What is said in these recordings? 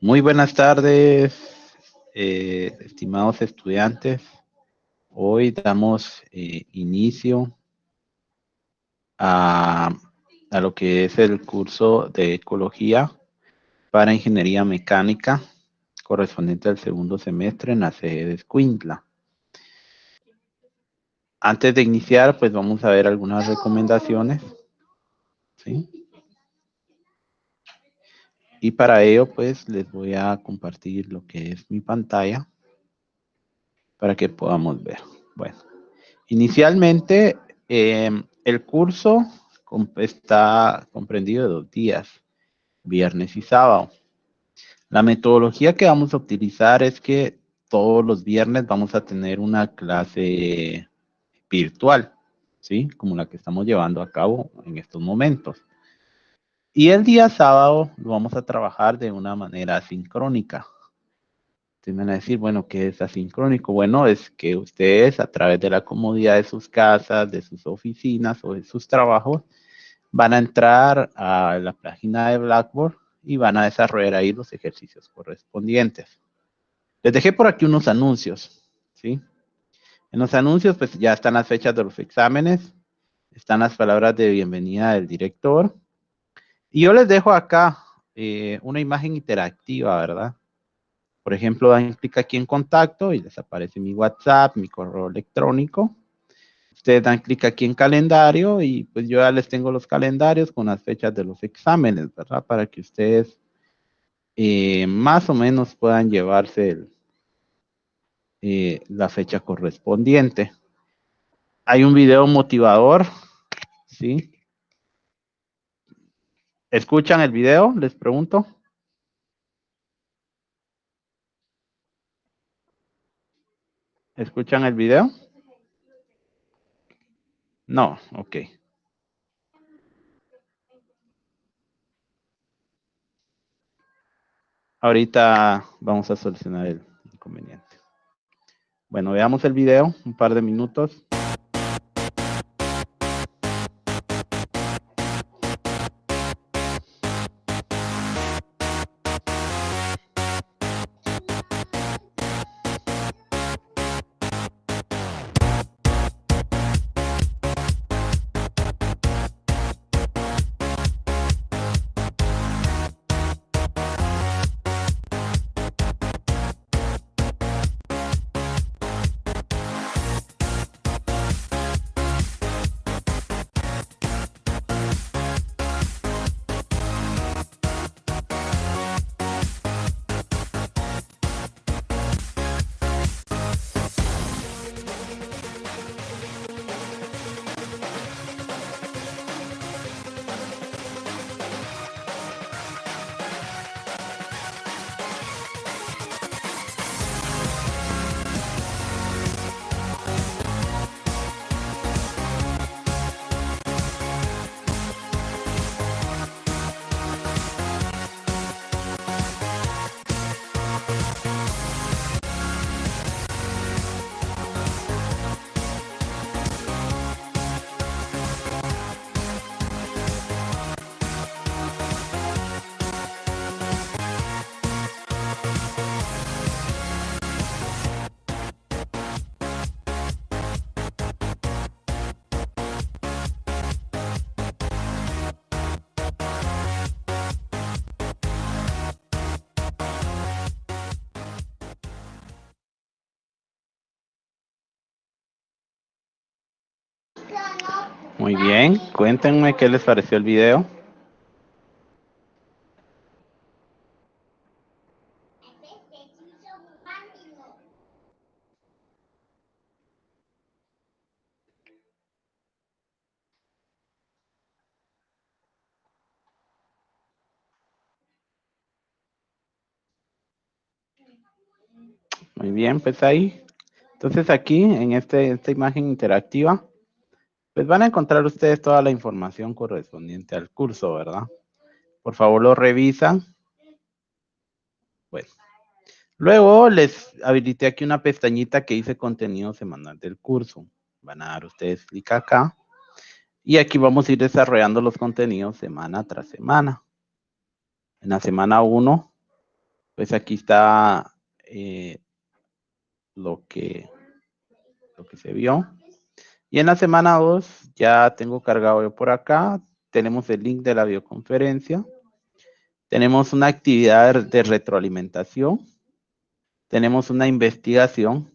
Muy buenas tardes, estimados estudiantes. Hoy damos inicio a, a lo que es el curso de Ecología para Ingeniería Mecánica, correspondiente al segundo semestre en la sede de Escuintla. Antes de iniciar, pues vamos a ver algunas recomendaciones, ¿sí? Y para ello, pues les voy a compartir lo que es mi pantalla para que podamos ver. Bueno, inicialmente el curso está comprendido de 2 días, viernes y sábado. La metodología que vamos a utilizar es que todos los viernes vamos a tener una clase virtual, ¿sí? Como la que estamos llevando a cabo en estos momentos. Y el día sábado lo vamos a trabajar de una manera asincrónica. Tienden a decir, bueno, ¿qué es asincrónico? Bueno, es que ustedes a través de la comodidad de sus casas, de sus oficinas o de sus trabajos, van a entrar a la página de Blackboard y van a desarrollar ahí los ejercicios correspondientes. Les dejé por aquí unos anuncios, ¿sí? En los anuncios, pues ya están las fechas de los exámenes, están las palabras de bienvenida del director. Y yo les dejo acá una imagen interactiva, ¿verdad? Por ejemplo, dan clic aquí en contacto y les aparece mi WhatsApp, mi correo electrónico. Ustedes dan clic aquí en calendario y pues yo ya les tengo los calendarios con las fechas de los exámenes, ¿verdad? Para que ustedes más o menos puedan llevarse la fecha correspondiente. Hay un video motivador, ¿sí? ¿Escuchan el video? Les pregunto. ¿Escuchan el video? No, ok. Ahorita vamos a solucionar el inconveniente. Bueno, veamos el video, un par de minutos. Muy bien, cuéntenme qué les pareció el video. Muy bien, pues ahí. Entonces aquí, en esta imagen interactiva, pues van a encontrar ustedes toda la información correspondiente al curso, ¿verdad? Por favor, lo revisan. Bueno, luego les habilité aquí una pestañita que dice contenido semanal del curso. Van a dar ustedes clic acá. Y aquí vamos a ir desarrollando los contenidos semana tras semana. En la semana 1 Pues aquí está lo que se vio. Y en la semana 2 ya tengo cargado yo por acá. Tenemos el link de la videoconferencia. Tenemos una actividad de retroalimentación. Tenemos una investigación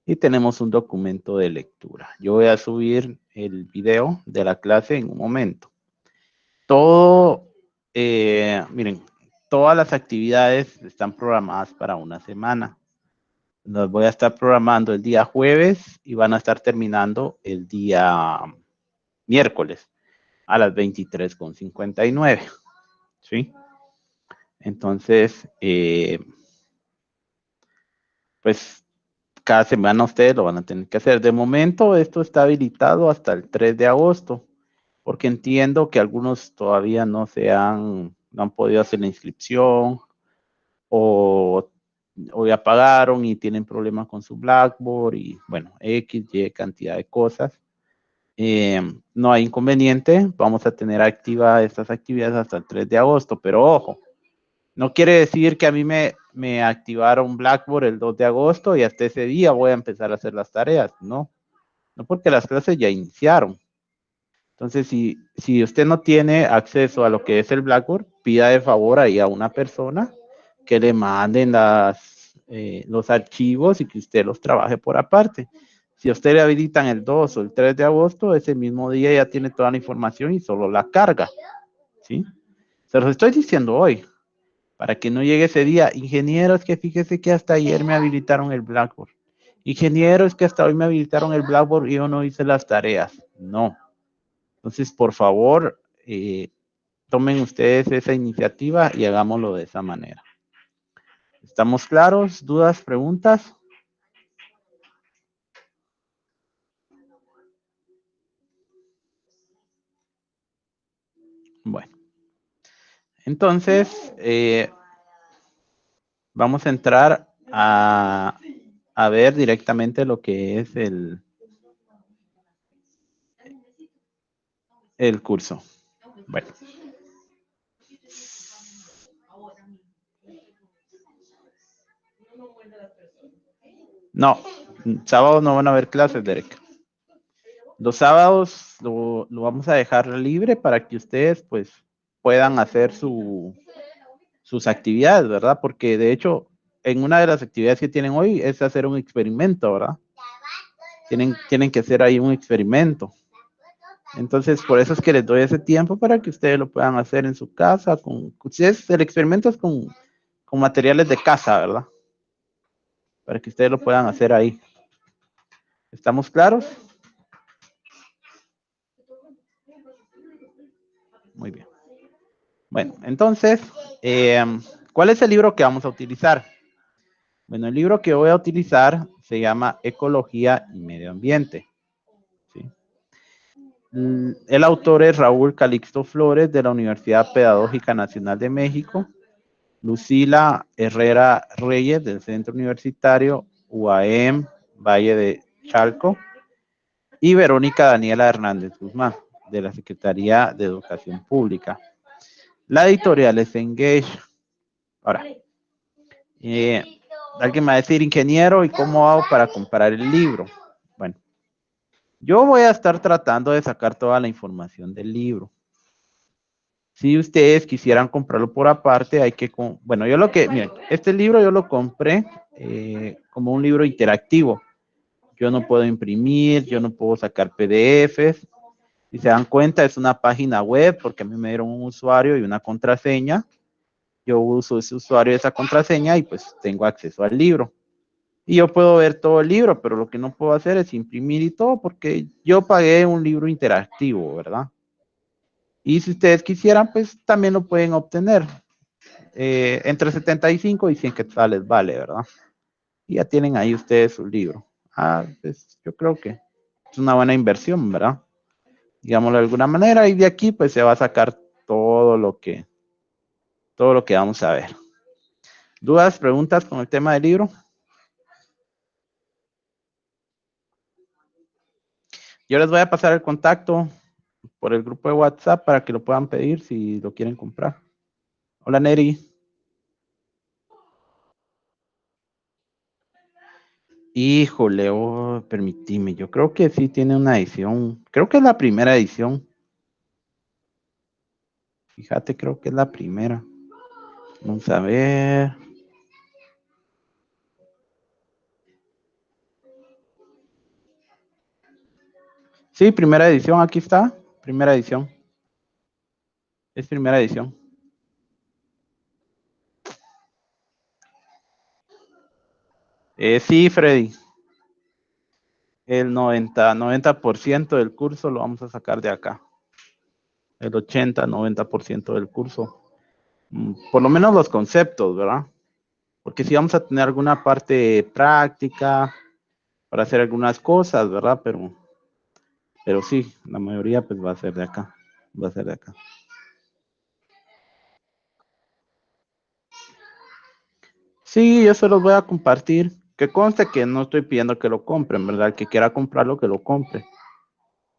y tenemos un documento de lectura. Yo voy a subir el video de la clase en un momento. Todo, miren, todas las actividades están programadas para una semana. Los voy a estar programando el día jueves y van a estar terminando el día miércoles a las 23:59. ¿Sí? Entonces, pues cada semana ustedes lo van a tener que hacer. De momento, esto está habilitado hasta el 3 de agosto, porque entiendo que algunos todavía no han podido hacer la inscripción o ya pagaron y tienen problemas con su Blackboard y bueno, X, Y cantidad de cosas. No hay inconveniente, vamos a tener activas estas actividades hasta el 3 de agosto, pero ojo, no quiere decir que a mí me activaron Blackboard el 2 de agosto y hasta ese día voy a empezar a hacer las tareas, no, no porque las clases ya iniciaron. Entonces, si usted no tiene acceso a lo que es el Blackboard, pida de favor ahí a una persona que le manden los archivos y que usted los trabaje por aparte. Si a usted le habilitan el 2 o el 3 de agosto, ese mismo día ya tiene toda la información y solo la carga. ¿Sí? Se los estoy diciendo hoy, para que no llegue ese día. Ingenieros, que fíjese que hasta ayer me habilitaron el Blackboard. Ingenieros, que hasta hoy me habilitaron el Blackboard y yo no hice las tareas. No. Entonces, por favor, tomen ustedes esa iniciativa y hagámoslo de esa manera. ¿Estamos claros? ¿Dudas? ¿Preguntas? Bueno, entonces vamos a entrar a ver directamente lo que es el curso. Bueno. No, sábados no van a haber clases, Derek. Los sábados lo vamos a dejar libre para que ustedes pues puedan hacer sus actividades, ¿verdad? Porque de hecho, en una de las actividades que tienen hoy es hacer un experimento, ¿verdad? Tienen que hacer ahí un experimento. Entonces, por eso es que les doy ese tiempo para que ustedes lo puedan hacer en su casa. El experimento es con materiales de casa, ¿verdad? Para que ustedes lo puedan hacer ahí. ¿Estamos claros? Muy bien. Bueno, entonces, ¿cuál es el libro que vamos a utilizar? Bueno, el libro que voy a utilizar se llama Ecología y Medio Ambiente. ¿Sí? El autor es Raúl Calixto Flores de la Universidad Pedagógica Nacional de México, Lucila Herrera Reyes del Centro Universitario UAM Valle de Chalco y Verónica Daniela Hernández Guzmán de la Secretaría de Educación Pública. La editorial es Engage. Ahora, alguien me va a decir, ingeniero, ¿y cómo hago para comprar el libro? Bueno, yo voy a estar tratando de sacar toda la información del libro. Si ustedes quisieran comprarlo por aparte, hay que, bueno, miren, este libro yo lo compré como un libro interactivo. Yo no puedo imprimir, yo no puedo sacar PDFs. Si se dan cuenta, es una página web porque a mí me dieron un usuario y una contraseña. Yo uso ese usuario y esa contraseña y pues tengo acceso al libro. Y yo puedo ver todo el libro, pero lo que no puedo hacer es imprimir y todo porque yo pagué un libro interactivo, ¿verdad? Y si ustedes quisieran, pues también lo pueden obtener. Entre 75 y 100 quetzales vale, ¿verdad? Y ya tienen ahí ustedes su libro. Pues yo creo que es una buena inversión, ¿verdad? Digámoslo de alguna manera, y de aquí pues se va a sacar todo lo que vamos a ver. ¿Dudas, preguntas con el tema del libro? Yo les voy a pasar el contacto por el grupo de WhatsApp para que lo puedan pedir si lo quieren comprar. Hola, Neri. Híjole, oh, permitime, yo creo que sí tiene una edición, creo que es la primera edición. Fíjate, creo que es la primera. Vamos a ver. Sí, primera edición, aquí está. Primera edición. Es primera edición. Sí, Freddy. El 90% del curso lo vamos a sacar de acá. El 80-90% del curso. Por lo menos los conceptos, ¿verdad? Porque si vamos a tener alguna parte práctica para hacer algunas cosas, ¿verdad? Pero sí, la mayoría pues va a ser de acá. Va a ser de acá. Sí, yo se los voy a compartir. Que conste que no estoy pidiendo que lo compren, ¿verdad? El que quiera comprarlo, que lo compre.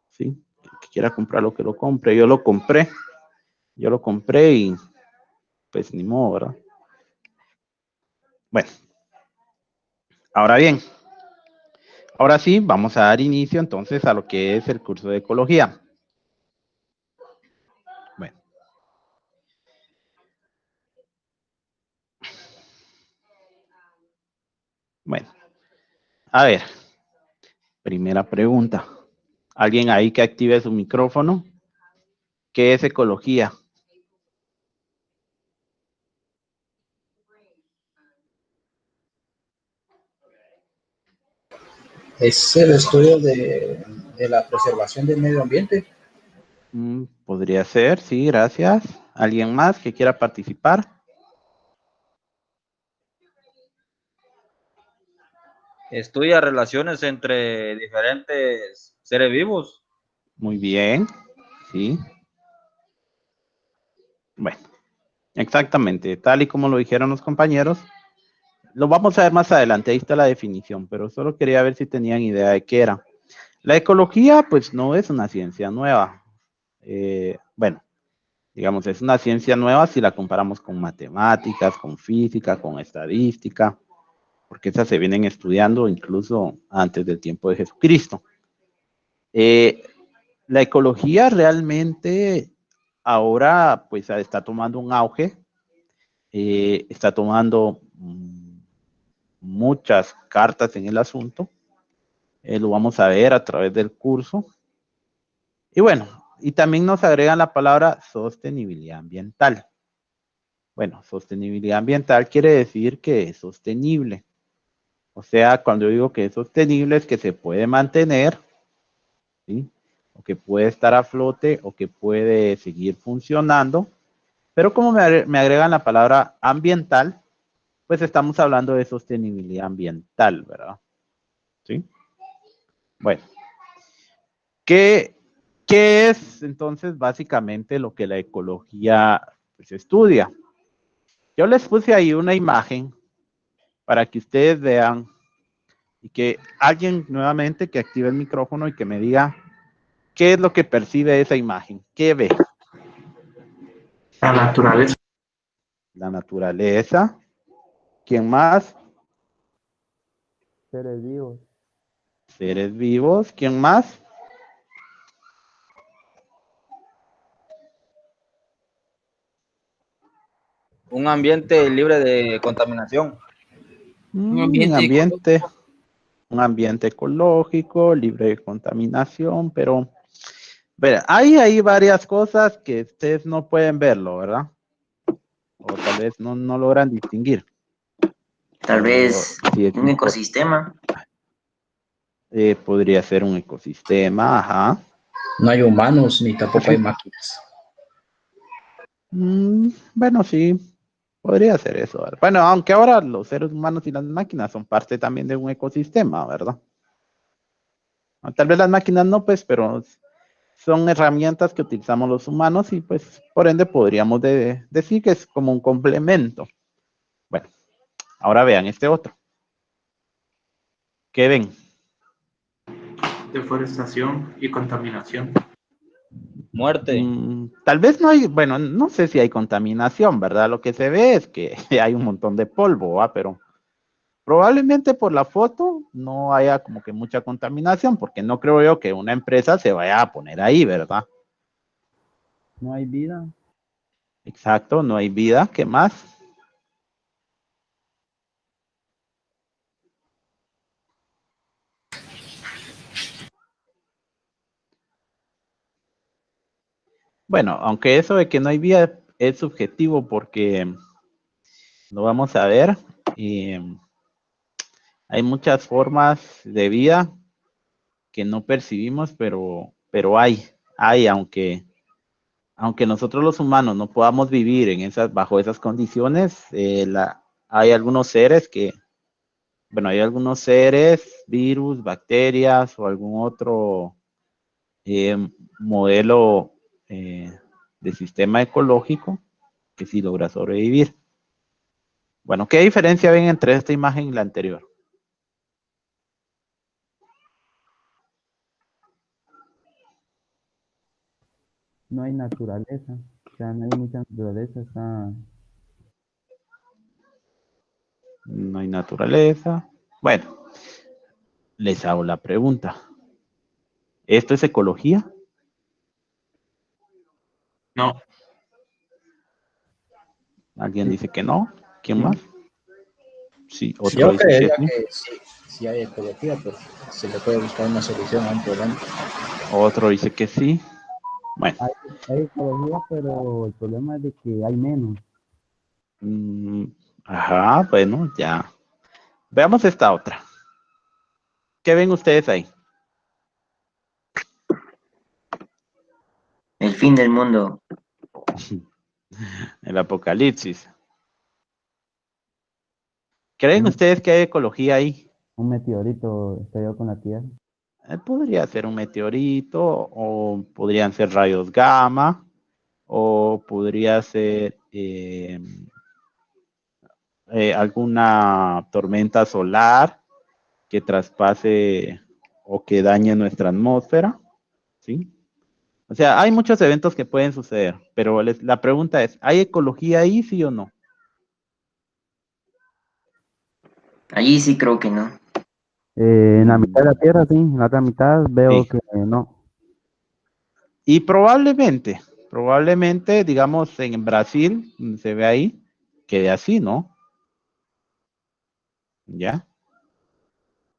Sí, el que quiera comprarlo, que lo compre. Yo lo compré. Yo lo compré y pues ni modo, ¿verdad? Bueno, ahora bien, ahora sí, vamos a dar inicio entonces a lo que es el curso de ecología. Bueno. Bueno, a ver, primera pregunta. ¿Alguien ahí que active su micrófono? ¿Qué es ecología? Es el estudio de la preservación del medio ambiente. Podría ser, sí, gracias. ¿Alguien más que quiera participar? Estudia relaciones entre diferentes seres vivos. Muy bien, sí. Bueno, exactamente, tal y como lo dijeron los compañeros. Lo vamos a ver más adelante, ahí está la definición, pero solo quería ver si tenían idea de qué era. La ecología, pues no es una ciencia nueva. Bueno, digamos, es una ciencia nueva si la comparamos con matemáticas, con física, con estadística, porque esas se vienen estudiando incluso antes del tiempo de Jesucristo. La ecología realmente ahora pues está tomando un auge, está tomando muchas cartas en el asunto, lo vamos a ver a través del curso. Y bueno, y también nos agregan la palabra sostenibilidad ambiental. Bueno, sostenibilidad ambiental quiere decir que es sostenible. O sea, cuando yo digo que es sostenible es que se puede mantener, ¿sí? O que puede estar a flote o que puede seguir funcionando. Pero como me agregan la palabra ambiental, pues estamos hablando de sostenibilidad ambiental, ¿verdad? ¿Sí? Bueno, ¿qué, qué es entonces básicamente lo que la ecología pues, estudia? Yo les puse ahí una imagen para que ustedes vean y que alguien nuevamente que active el micrófono y que me diga qué es lo que percibe esa imagen, qué ve. La naturaleza. La naturaleza. ¿Quién más? Seres vivos. Seres vivos. ¿Quién más? Un ambiente libre de contaminación. Un ambiente ecológico, libre de contaminación, pero hay varias cosas que ustedes no pueden verlo, ¿verdad? O tal vez no logran distinguir. Tal vez Sí un ecosistema. podría ser un ecosistema, ajá. No hay humanos ni tampoco hay máquinas. Bueno, sí, podría ser eso. ¿Verdad? Bueno, aunque ahora los seres humanos y las máquinas son parte también de un ecosistema, ¿verdad? Tal vez las máquinas no, pues, pero son herramientas que utilizamos los humanos y pues por ende podríamos decir que es como un complemento. Bueno, ahora vean este otro. ¿Qué ven? Deforestación y contaminación. Muerte. Tal vez no hay, bueno, no sé si hay contaminación, ¿verdad? Lo que se ve es que hay un montón de polvo, ¿va? Pero Probablemente por la foto no haya como que mucha contaminación, porque no creo yo que una empresa se vaya a poner ahí, ¿verdad? No hay vida. Exacto, no hay vida. ¿Qué más? Bueno, aunque eso de que no hay vida es subjetivo porque lo vamos a ver. Hay muchas formas de vida que no percibimos, pero hay, aunque nosotros los humanos no podamos vivir bajo esas condiciones, hay algunos seres hay algunos seres, virus, bacterias o algún otro eh, modelo de sistema ecológico que sí logra sobrevivir. Bueno, ¿qué diferencia ven entre esta imagen y la anterior? No hay naturaleza. O sea, no hay mucha naturaleza. No hay naturaleza. Bueno, les hago la pregunta. ¿Esto es ecología? No. ¿Alguien dice que no? ¿Quién Sí. más? Sí, otro Yo dice que creería sí. que sí hay ecología, pero se le puede buscar una solución a un problema. Otro dice que sí. Bueno, Hay ecología, pero el problema es de que hay menos. ajá, bueno, ya. Veamos esta otra. ¿Qué ven ustedes ahí? El fin del mundo. El apocalipsis. ¿Creen Un, ustedes que hay ecología ahí? un meteorito estrelló con la Tierra. Podría ser un meteorito, o podrían ser rayos gamma, o podría ser alguna tormenta solar que traspase o que dañe nuestra atmósfera, ¿sí? O sea, hay muchos eventos que pueden suceder, pero la pregunta es, ¿hay ecología ahí, sí o no? Allí sí creo que no. En la mitad de la Tierra, sí. En la otra mitad veo Sí. que no. Y probablemente, digamos, en Brasil, se ve ahí, quede así, ¿no? ¿Ya?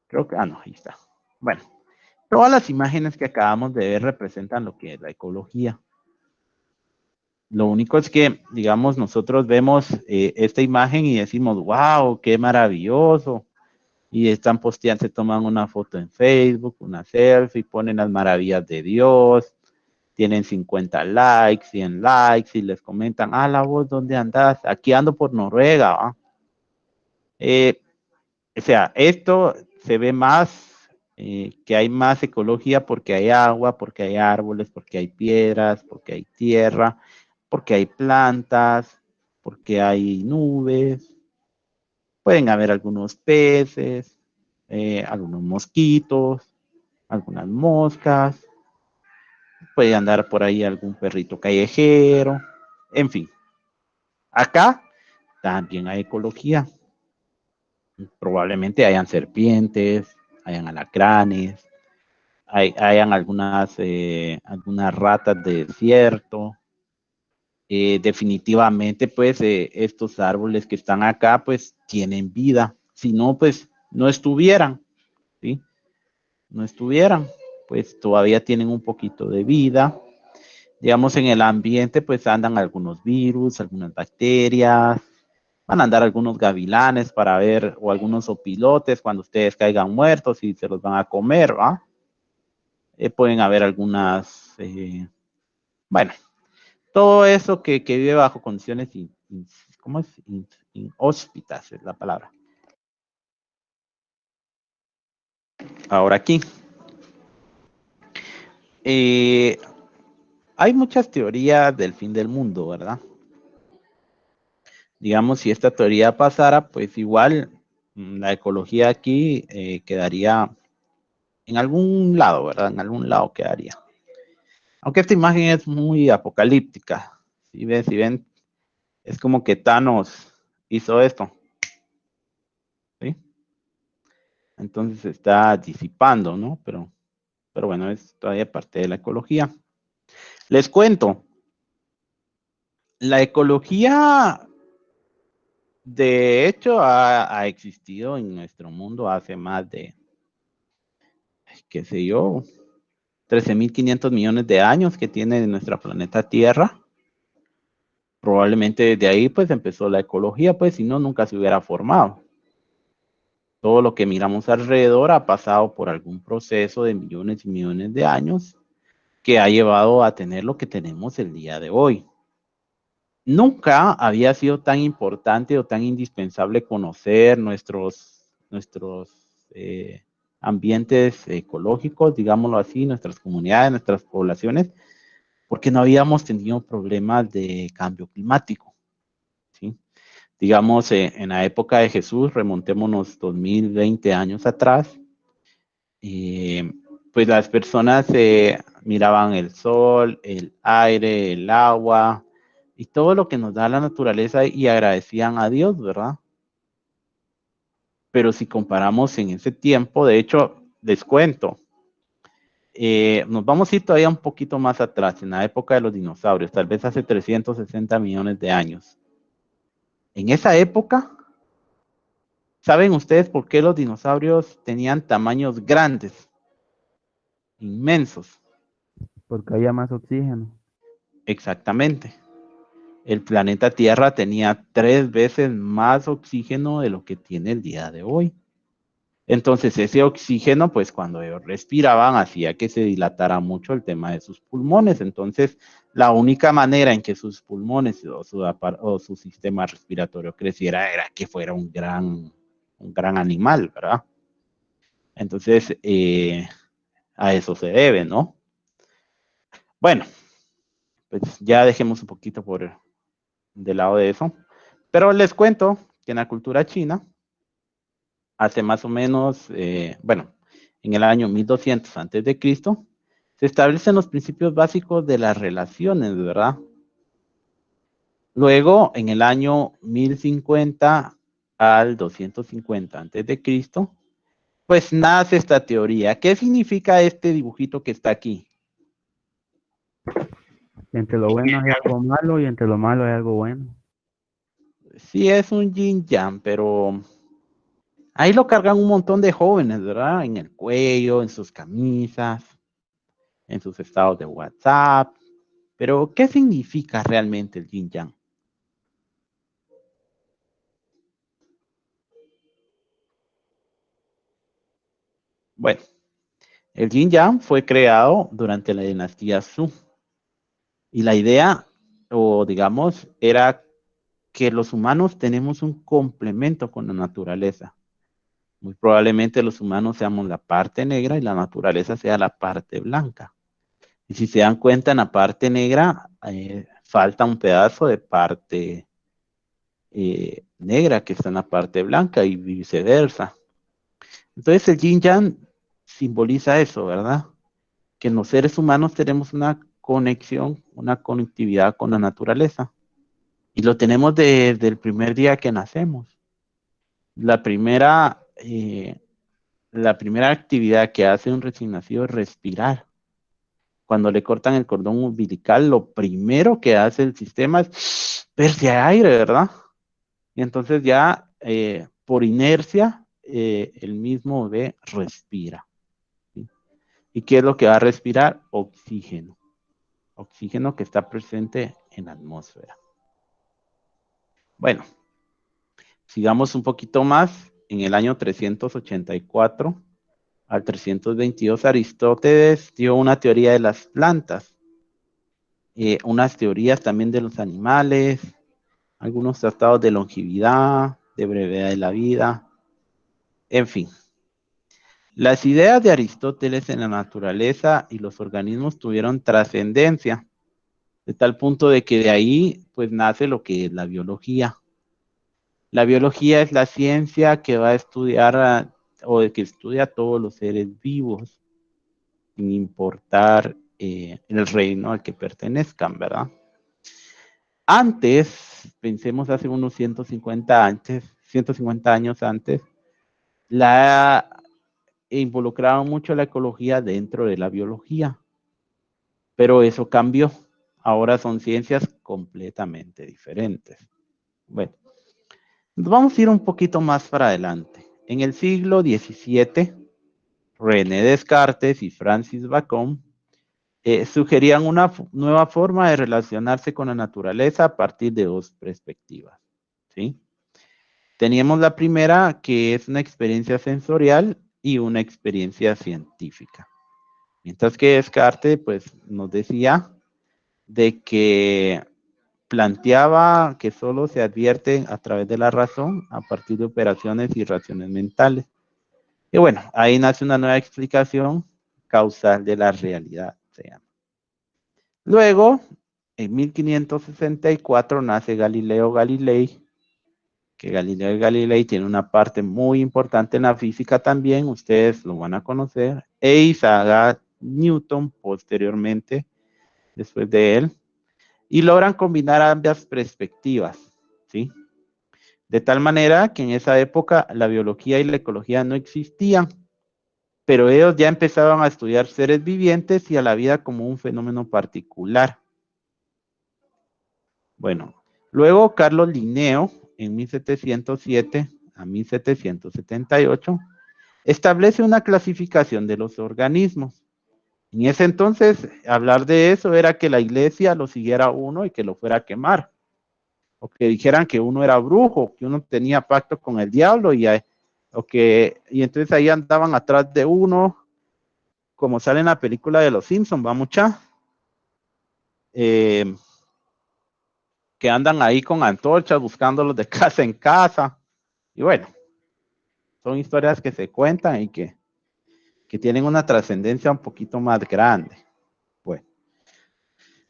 Creo que, no, ahí está. Bueno, todas las imágenes que acabamos de ver representan lo que es la ecología. Lo único es que, digamos, nosotros vemos esta imagen y decimos, wow, qué maravilloso. Y están posteando, se toman una foto en Facebook, una selfie, ponen las maravillas de Dios, tienen 50 likes, 100 likes y les comentan, la voz, ¿dónde andas? Aquí ando por Noruega, ¿va? O sea, esto se ve más, que hay más ecología porque hay agua, porque hay árboles, porque hay piedras, porque hay tierra, porque hay plantas, porque hay nubes, pueden haber algunos peces, algunos mosquitos, algunas moscas, puede andar por ahí algún perrito callejero, en fin. Acá también hay ecología. Probablemente hayan serpientes, hayan alacranes, hayan algunas ratas de desierto. Definitivamente, pues, estos árboles que están acá, pues, tienen vida. Si no, pues, no estuvieran, ¿sí? No estuvieran, pues, todavía tienen un poquito de vida. Digamos, en el ambiente, pues, andan algunos virus, algunas bacterias, van a andar algunos gavilanes para ver, o algunos opilotes cuando ustedes caigan muertos y se los van a comer, ¿va? Pueden haber algunas, bueno, todo eso que vive bajo condiciones, ¿cómo es? Inhóspitas es la palabra. Ahora aquí. Hay muchas teorías del fin del mundo, ¿verdad? Digamos, si esta teoría pasara, pues igual la ecología aquí quedaría en algún lado, ¿verdad? En algún lado quedaría. Aunque esta imagen es muy apocalíptica. Si ven, es como que Thanos hizo esto. ¿Sí? Entonces se está disipando, ¿no? Pero bueno, es todavía parte de la ecología. Les cuento, la ecología, de hecho, ha existido en nuestro mundo hace más de, qué sé yo, 13.500 millones de años que tiene nuestra planeta Tierra. Probablemente desde ahí pues empezó la ecología, pues si no, nunca se hubiera formado. Todo lo que miramos alrededor ha pasado por algún proceso de millones y millones de años que ha llevado a tener lo que tenemos el día de hoy. Nunca había sido tan importante o tan indispensable conocer nuestros ambientes ecológicos, digámoslo así, nuestras comunidades, nuestras poblaciones, porque no habíamos tenido problemas de cambio climático, ¿sí? Digamos, en la época de Jesús, remontémonos 2020 años atrás, pues las personas miraban el sol, el aire, el agua y todo lo que nos da la naturaleza y agradecían a Dios, ¿verdad? Pero si comparamos en ese tiempo, de hecho, les cuento, nos vamos a ir todavía un poquito más atrás, en la época de los dinosaurios, tal vez hace 360 millones de años. En esa época, ¿saben ustedes por qué los dinosaurios tenían tamaños grandes, inmensos? Porque había más oxígeno. Exactamente. El planeta Tierra tenía 3 veces más oxígeno de lo que tiene el día de hoy. Entonces ese oxígeno, pues cuando ellos respiraban, hacía que se dilatara mucho el tema de sus pulmones. Entonces la única manera en que sus pulmones o su sistema respiratorio creciera era que fuera un gran animal, ¿verdad? Entonces a eso se debe, ¿no? Bueno, pues ya dejemos un poquito del lado de eso. Pero les cuento que en la cultura china, hace más o menos, en el año 1200 antes de Cristo, se establecen los principios básicos de las relaciones, ¿verdad? Luego, en el año 1050 al 250 antes de Cristo, pues nace esta teoría. ¿Qué significa este dibujito que está aquí? Entre lo bueno hay algo malo y entre lo malo hay algo bueno. Sí, es un yin yang, pero ahí lo cargan un montón de jóvenes, ¿verdad? En el cuello, en sus camisas, en sus estados de WhatsApp. Pero, ¿qué significa realmente el yin yang? Bueno, el yin yang fue creado durante la dinastía Zhou. Y la idea, o digamos, era que los humanos tenemos un complemento con la naturaleza. Muy probablemente los humanos seamos la parte negra y la naturaleza sea la parte blanca. Y si se dan cuenta, en la parte negra falta un pedazo de parte negra que está en la parte blanca y viceversa. Entonces el yin yang simboliza eso, ¿verdad? Que los seres humanos tenemos una conexión, una conectividad con la naturaleza. Y lo tenemos desde el primer día que nacemos. La primera actividad que hace un recién nacido es respirar. Cuando le cortan el cordón umbilical, lo primero que hace el sistema es verse aire, ¿verdad? Y entonces ya por inercia el mismo bebé respira. ¿Sí? ¿Y qué es lo que va a respirar? Oxígeno. Oxígeno que está presente en la atmósfera. Bueno, sigamos un poquito más. En el año 384 al 322, Aristóteles dio una teoría de las plantas, unas teorías también de los animales, algunos tratados de longevidad, de brevedad de la vida, en fin. Las ideas de Aristóteles en la naturaleza y los organismos tuvieron trascendencia, de tal punto de que de ahí pues nace lo que es la biología. La biología es la ciencia que va a estudiar o que estudia a todos los seres vivos, sin importar el reino al que pertenezcan, ¿verdad? Antes, pensemos hace unos 150 años antes, involucraban mucho la ecología dentro de la biología, pero eso cambió. Ahora son ciencias completamente diferentes. Bueno, vamos a ir un poquito más para adelante. En el siglo XVII, René Descartes y Francis Bacon sugerían una nueva forma de relacionarse con la naturaleza a partir de dos perspectivas, ¿sí? Teníamos la primera, que es una experiencia sensorial y una experiencia científica. Mientras que Descartes, pues, nos decía de que planteaba que solo se advierte a través de la razón a partir de operaciones y reacciones mentales. Y bueno, ahí nace una nueva explicación causal de la realidad, se llama. Luego, en 1564 nace Galileo Galilei, que Galileo Galilei tiene una parte muy importante en la física también, ustedes lo van a conocer, e Isaac Newton posteriormente, después de él, y logran combinar ambas perspectivas, ¿sí? De tal manera que en esa época la biología y la ecología no existían, pero ellos ya empezaban a estudiar seres vivientes y a la vida como un fenómeno particular. Bueno, luego Carlos Linneo, en 1707 a 1778, establece una clasificación de los organismos. En ese entonces, hablar de eso era que la iglesia lo siguiera uno y que lo fuera a quemar. O que dijeran que uno era brujo, que uno tenía pacto con el diablo y entonces ahí andaban atrás de uno, como sale en la película de los Simpsons, va mucha, que andan ahí con antorchas buscándolos de casa en casa. Y bueno, son historias que se cuentan y que tienen una trascendencia un poquito más grande. Bueno,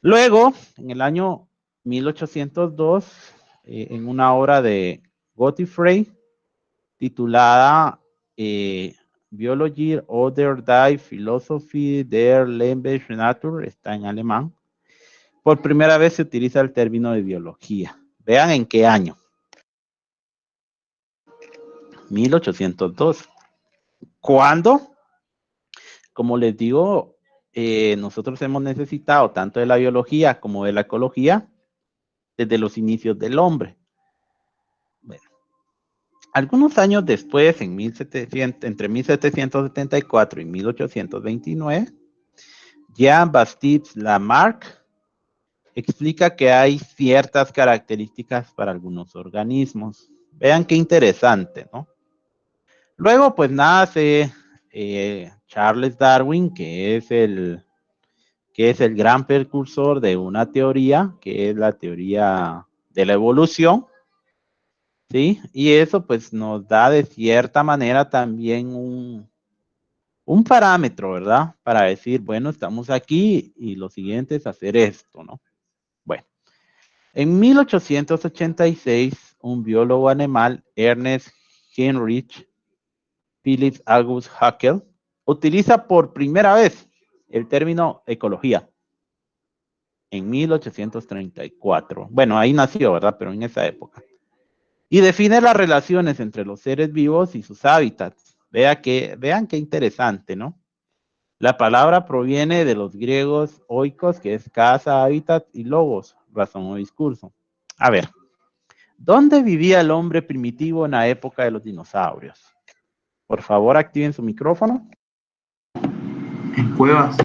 luego, en el año 1802, en una obra de Godfrey, titulada Biologie oder die Philosophie der Lebensnatur, está en alemán, por primera vez se utiliza el término de biología. Vean en qué año. 1802. ¿Cuándo? Como les digo, nosotros hemos necesitado tanto de la biología como de la ecología desde los inicios del hombre. Bueno, algunos años después, entre 1774 y 1829, Jean-Baptiste Lamarck explica que hay ciertas características para algunos organismos. Vean qué interesante, ¿no? Luego, pues nace Charles Darwin, que es el gran precursor de una teoría, que es la teoría de la evolución, ¿sí? Y eso pues nos da de cierta manera también un parámetro, ¿verdad? Para decir, bueno, estamos aquí y lo siguiente es hacer esto, ¿no? Bueno, en 1886, un biólogo animal, Ernest Heinrich Philipp August Haeckel, utiliza por primera vez el término ecología. En 1834. Bueno, ahí nació, ¿verdad? Pero en esa época. Y define las relaciones entre los seres vivos y sus hábitats. Vean qué interesante, ¿no? La palabra proviene de los griegos oikos, que es casa, hábitat, y logos, razón o discurso. A ver, ¿dónde vivía el hombre primitivo en la época de los dinosaurios? Por favor, activen su micrófono. En cuevas.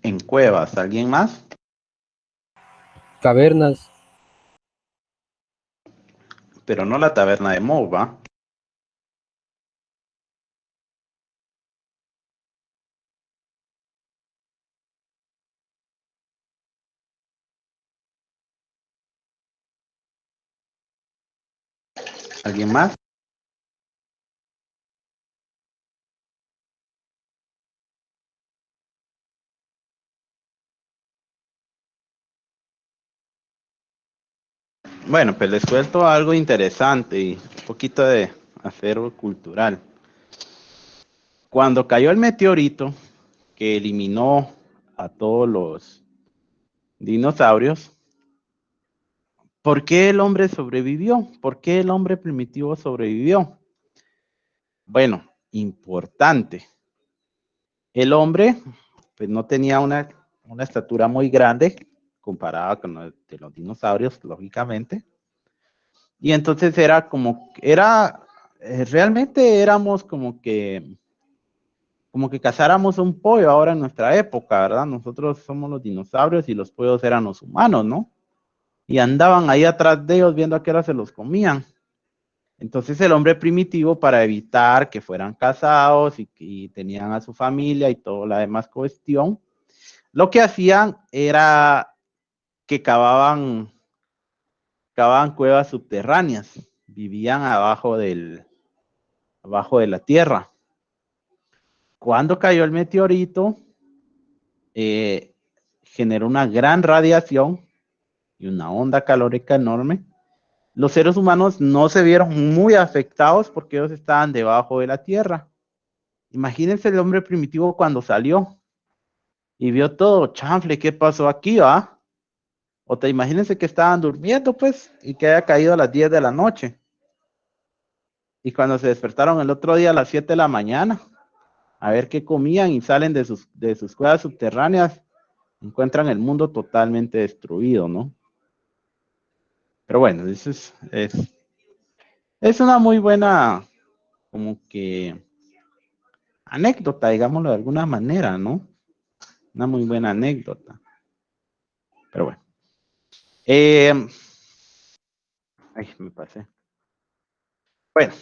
En cuevas. ¿Alguien más? Cavernas. Pero no la taberna de Moe, ¿va? ¿Alguien más? Bueno, pues les cuento algo interesante y un poquito de acervo cultural. Cuando cayó el meteorito que eliminó a todos los dinosaurios, ¿por qué el hombre sobrevivió? ¿Por qué el hombre primitivo sobrevivió? Bueno, importante. El hombre, pues no tenía una estatura muy grande comparada con la de los dinosaurios, lógicamente. Y entonces realmente éramos como que cazáramos un pollo ahora en nuestra época, ¿verdad? Nosotros somos los dinosaurios y los pollos eran los humanos, ¿no? Y andaban ahí atrás de ellos viendo a qué hora se los comían. Entonces el hombre primitivo, para evitar que fueran cazados y tenían a su familia y toda la demás cuestión, lo que hacían era que cavaban cuevas subterráneas, vivían abajo de la tierra. Cuando cayó el meteorito, generó una gran radiación y una onda calórica enorme. Los seres humanos no se vieron muy afectados porque ellos estaban debajo de la tierra. Imagínense el hombre primitivo cuando salió y vio todo, chanfle, ¿qué pasó aquí, va? O te imagínense que estaban durmiendo, pues, y que haya caído a las 10 de la noche. Y cuando se despertaron el otro día a las 7 de la mañana, a ver qué comían y salen de sus cuevas subterráneas, encuentran el mundo totalmente destruido, ¿no? Pero bueno, eso es una muy buena, como que, anécdota, digámoslo de alguna manera, ¿no? Una muy buena anécdota. Pero bueno. Ay, me pasé. Bueno,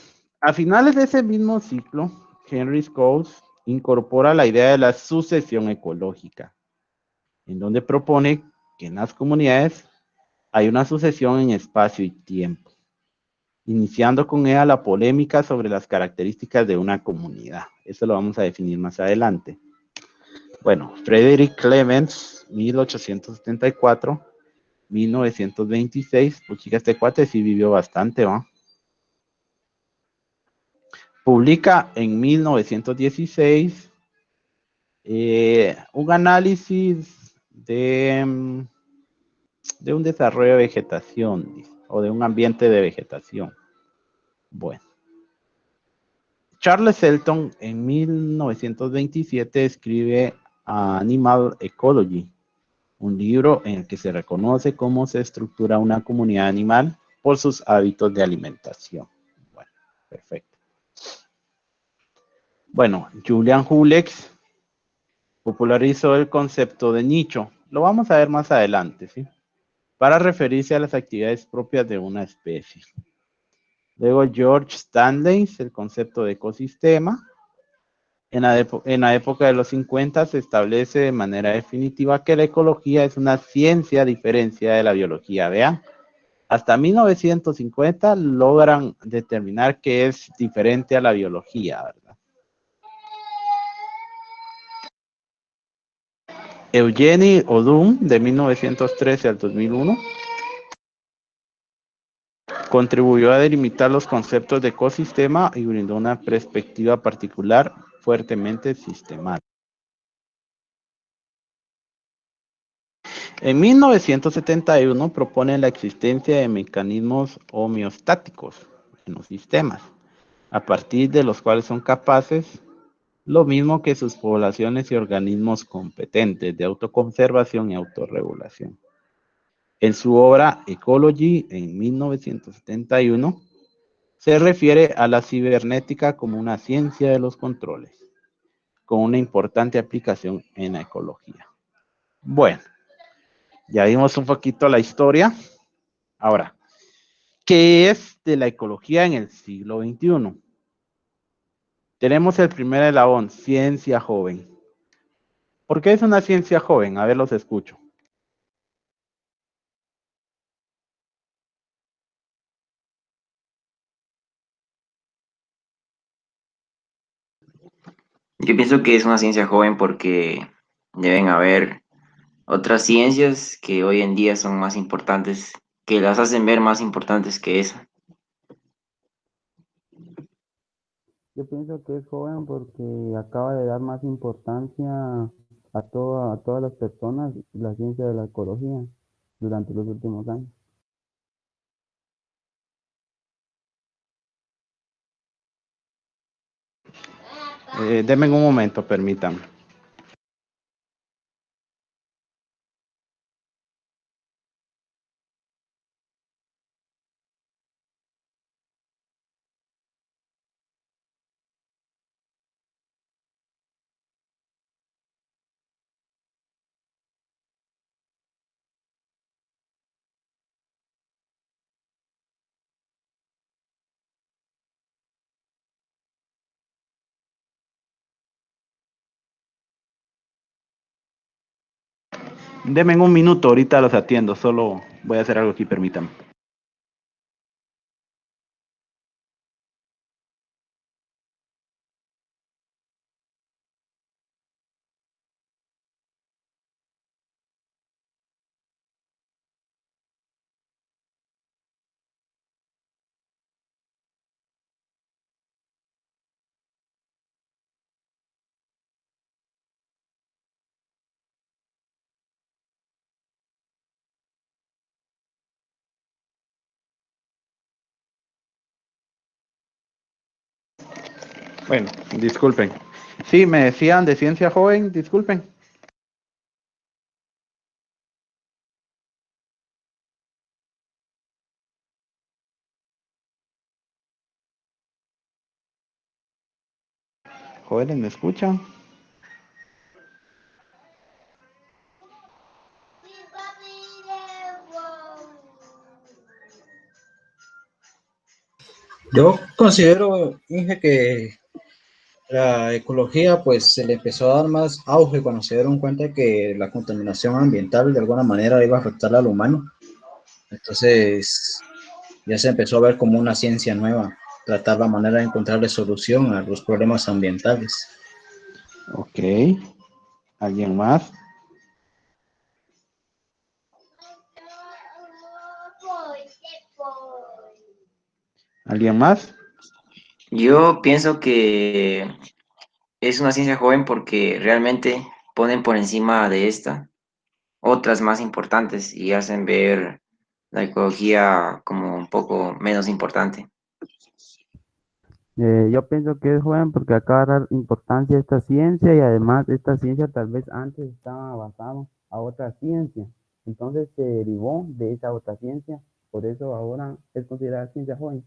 a finales de ese mismo ciclo, Henry Scholes incorpora la idea de la sucesión ecológica, en donde propone que en las comunidades hay una sucesión en espacio y tiempo, iniciando con ella la polémica sobre las características de una comunidad. Eso lo vamos a definir más adelante. Bueno, Frederick Clements, 1874, 1926, pues chica, este cuate sí vivió bastante, ¿va? Publica en 1916 un análisis de un desarrollo de vegetación o de un ambiente de vegetación. Bueno, Charles Elton en 1927 escribe Animal Ecology, un libro en el que se reconoce cómo se estructura una comunidad animal por sus hábitos de alimentación. Bueno, perfecto. Bueno, Julian Hulex popularizó el concepto de nicho. Lo vamos a ver más adelante, ¿sí? Para referirse a las actividades propias de una especie. Luego George Stanley, el concepto de ecosistema. En la época de los 50 se establece de manera definitiva que la ecología es una ciencia a diferencia de la biología. Vean, hasta 1950 logran determinar que es diferente a la biología, ¿verdad? Eugenie Odum, de 1913 al 2001, contribuyó a delimitar los conceptos de ecosistema y brindó una perspectiva particular fuertemente sistemática. En 1971 propone la existencia de mecanismos homeostáticos en los sistemas, a partir de los cuales son capaces, lo mismo que sus poblaciones y organismos competentes de autoconservación y autorregulación. En su obra Ecology, en 1971, se refiere a la cibernética como una ciencia de los controles, con una importante aplicación en la ecología. Bueno, ya vimos un poquito la historia. Ahora, ¿qué es de la ecología en el siglo XXI? Tenemos el primer eslabón, ciencia joven. ¿Por qué es una ciencia joven? A ver, los escucho. Yo pienso que es una ciencia joven porque deben haber otras ciencias que hoy en día son más importantes, que las hacen ver más importantes que esa. Yo pienso que es joven porque acaba de dar más importancia a todas las personas la ciencia de la ecología durante los últimos años. Denme un momento, permítanme. Denme un minuto, ahorita los atiendo. Solo voy a hacer algo aquí, permítanme. Bueno, disculpen. Sí, me decían de ciencia joven, disculpen. Jóvenes, ¿me escuchan? Yo considero, Inge, que la ecología pues se le empezó a dar más auge cuando se dieron cuenta que la contaminación ambiental de alguna manera iba a afectar al humano. Entonces ya se empezó a ver como una ciencia nueva, tratar la manera de encontrarle solución a los problemas ambientales. Ok. ¿Alguien más? ¿Alguien más? Yo pienso que es una ciencia joven porque realmente ponen por encima de esta otras más importantes y hacen ver la ecología como un poco menos importante. Yo pienso que es joven porque acaba de dar importancia a esta ciencia y además esta ciencia tal vez antes estaba basada a otra ciencia. Entonces se derivó de esa otra ciencia, por eso ahora es considerada ciencia joven.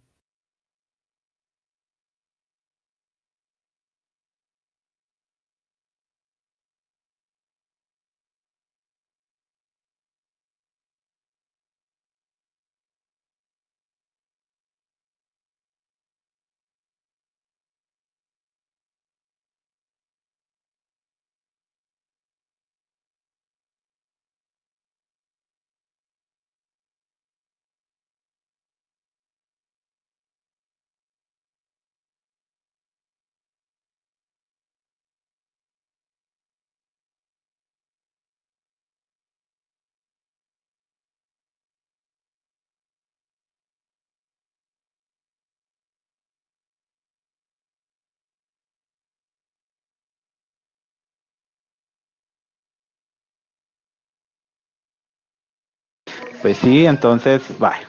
Pues sí, entonces, vaya.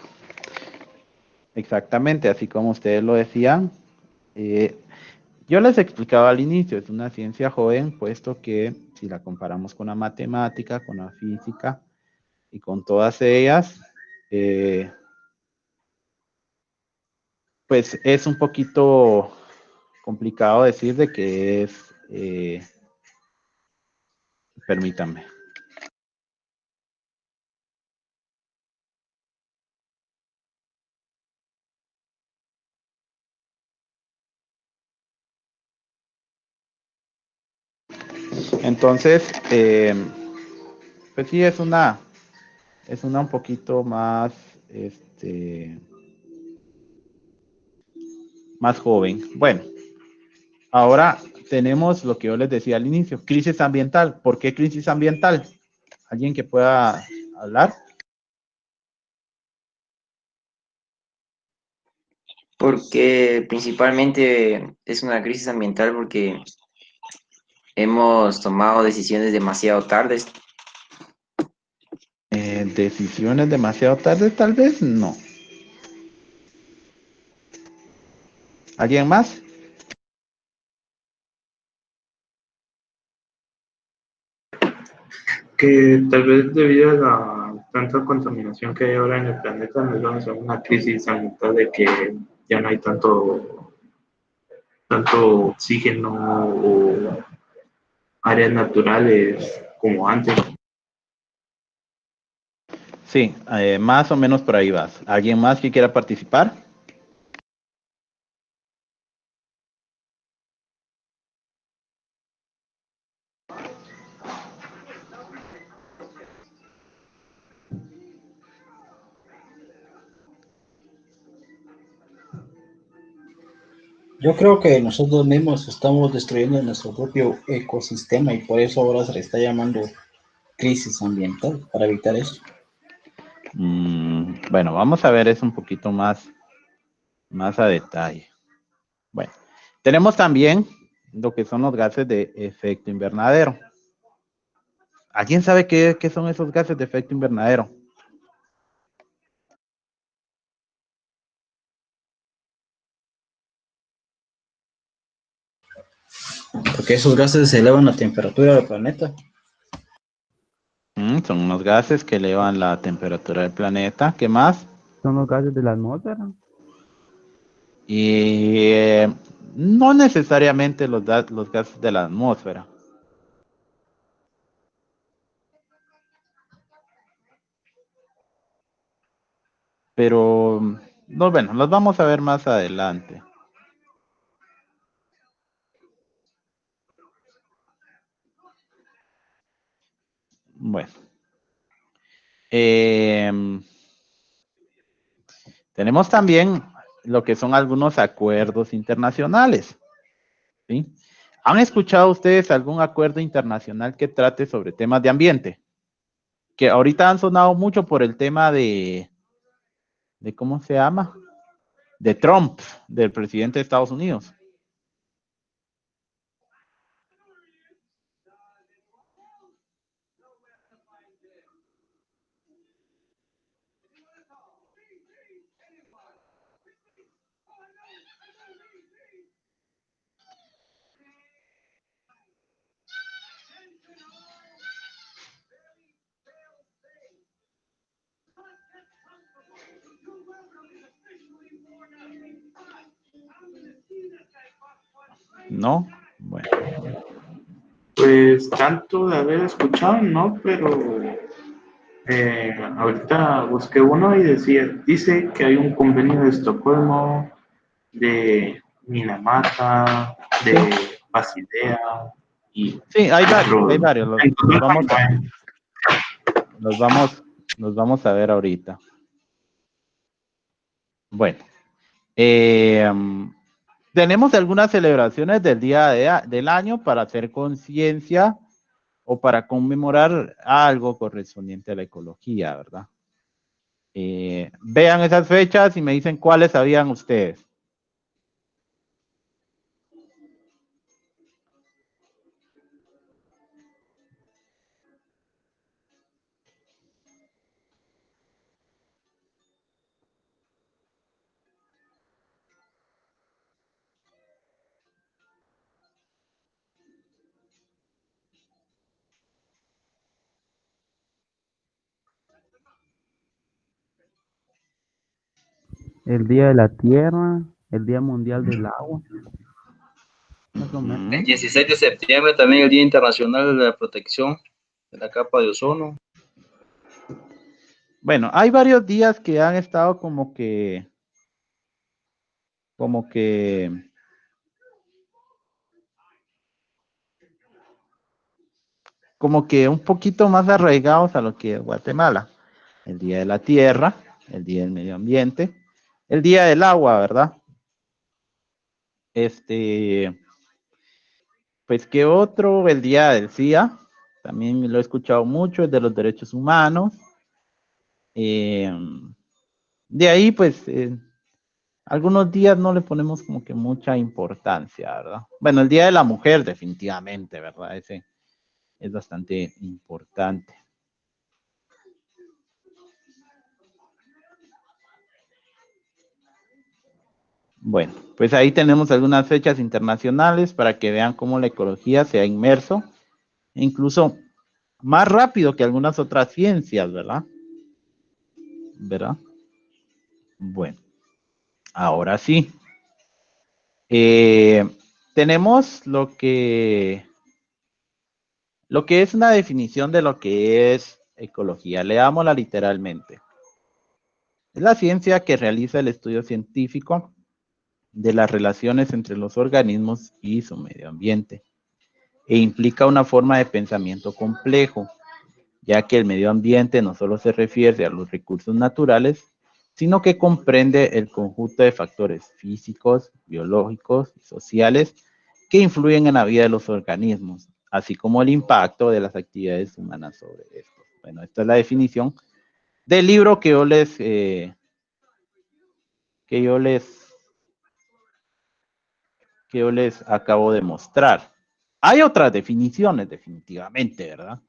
Exactamente, así como ustedes lo decían. eh, yo les explicaba al inicio, es una ciencia joven, puesto que si la comparamos con la matemática, con la física y con todas ellas, eh, pues es un poquito complicado decir de que es, permítanme. Entonces, pues sí, es una un poquito más, más joven. Bueno, ahora tenemos lo que yo les decía al inicio, crisis ambiental. ¿Por qué crisis ambiental? ¿Alguien que pueda hablar? Porque principalmente es una crisis ambiental porque hemos tomado decisiones demasiado tardes. Decisiones demasiado tarde, tal vez no. ¿Alguien más? que tal vez debido a la tanta contaminación que hay ahora en el planeta, nos vamos a una crisis ambiental de que ya no hay tanto oxígeno o áreas naturales como antes. Sí, más o menos por ahí vas. ¿Alguien más que quiera participar? Yo creo que nosotros mismos estamos destruyendo nuestro propio ecosistema y por eso ahora se le está llamando crisis ambiental, para evitar eso. Bueno, vamos a ver eso un poquito más a detalle. Bueno, tenemos también lo que son los gases de efecto invernadero. ¿Alguien sabe qué son esos gases de efecto invernadero? Porque esos gases elevan la temperatura del planeta. Son unos gases que elevan la temperatura del planeta. ¿Qué más? Son los gases de la atmósfera. Y no necesariamente los gases de la atmósfera. Pero, no, bueno, los vamos a ver más adelante. Bueno. Tenemos también lo que son algunos acuerdos internacionales. ¿Sí? ¿Han escuchado ustedes algún acuerdo internacional que trate sobre temas de ambiente? Que ahorita han sonado mucho por el tema de ¿cómo se llama? De Trump, del presidente de Estados Unidos. ¿No? Bueno. Pues tanto de haber escuchado, ¿no? Pero ahorita busqué uno y dice que hay un convenio de Estocolmo, de Minamata, de Basilea y Sí, hay otros. varios. Los vamos a ver ahorita. Bueno. Tenemos algunas celebraciones del día del año para hacer conciencia o para conmemorar algo correspondiente a la ecología, ¿verdad? Vean esas fechas y me dicen cuáles sabían ustedes. El Día de la Tierra, el Día Mundial del Agua. Más o menos. El 16 de septiembre también el Día Internacional de la Protección de la Capa de Ozono. Bueno, hay varios días que han estado como que un poquito más arraigados a lo que es Guatemala. El Día de la Tierra, el Día del Medio Ambiente, el Día del Agua, ¿verdad? Pues ¿qué otro? El Día del CIA, también lo he escuchado mucho, el de los derechos humanos. De ahí, pues, algunos días no le ponemos como que mucha importancia, ¿verdad? Bueno, el Día de la Mujer, definitivamente, ¿verdad? Ese es bastante importante. Bueno, pues ahí tenemos algunas fechas internacionales para que vean cómo la ecología se ha inmerso, e incluso más rápido que algunas otras ciencias, ¿verdad? ¿Verdad? Bueno, ahora sí. Tenemos lo que es una definición de lo que es ecología. Leámosla literalmente. Es la ciencia que realiza el estudio científico de las relaciones entre los organismos y su medio ambiente, e implica una forma de pensamiento complejo, ya que el medio ambiente no solo se refiere a los recursos naturales, sino que comprende el conjunto de factores físicos, biológicos y sociales que influyen en la vida de los organismos, así como el impacto de las actividades humanas sobre estos. Bueno, esta es la definición del libro que yo les acabo de mostrar. Hay otras definiciones, definitivamente, ¿verdad?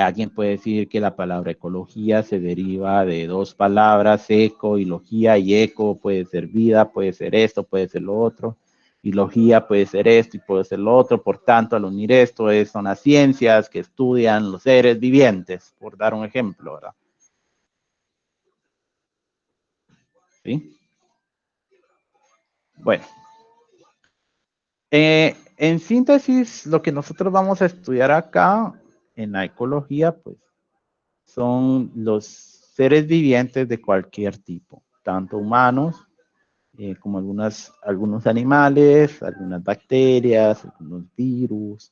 Alguien puede decir que la palabra ecología se deriva de dos palabras, eco y logía, y eco puede ser vida, puede ser esto, puede ser lo otro, y logía puede ser esto y puede ser lo otro. Por tanto, al unir esto, son las ciencias que estudian los seres vivientes, por dar un ejemplo, ¿verdad? ¿Sí? Bueno. En síntesis, lo que nosotros vamos a estudiar acá en la ecología, pues, son los seres vivientes de cualquier tipo, tanto humanos como algunos animales, algunas bacterias, algunos virus,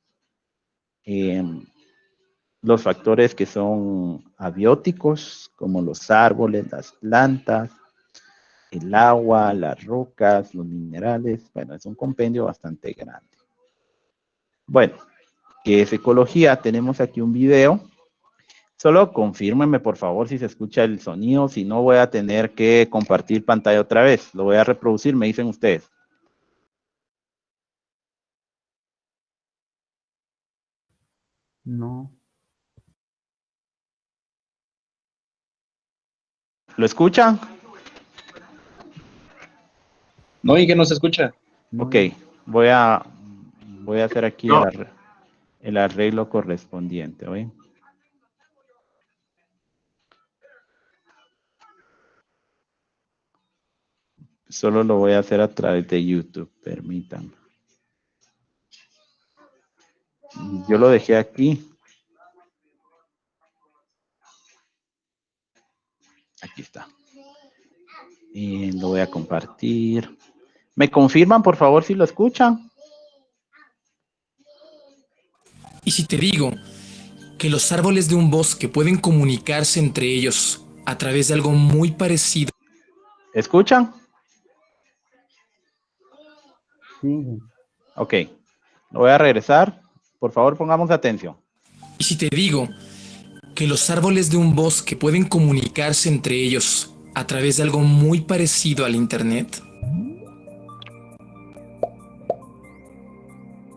los factores que son abióticos, como los árboles, las plantas, el agua, las rocas, los minerales. Bueno, es un compendio bastante grande. Bueno, ¿qué es ecología? Tenemos aquí un video. Solo confírmenme, por favor, si se escucha el sonido. Si no, voy a tener que compartir pantalla otra vez. Lo voy a reproducir, me dicen ustedes. No, ¿Lo escuchan? No, y que no se escucha. no. Ok, voy a hacer aquí No. el arreglo correspondiente, ¿oye? Solo lo voy a hacer a través de YouTube, permítanme. Yo lo dejé aquí. Aquí está. Y lo voy a compartir. ¿Me confirman, por favor, si lo escuchan? Y si te digo que los árboles de un bosque pueden comunicarse entre ellos a través de algo muy parecido. ¿Escuchan? Sí, Ok. Lo voy a regresar. Por favor, pongamos atención. Y si te digo que los árboles de un bosque pueden comunicarse entre ellos a través de algo muy parecido al Internet.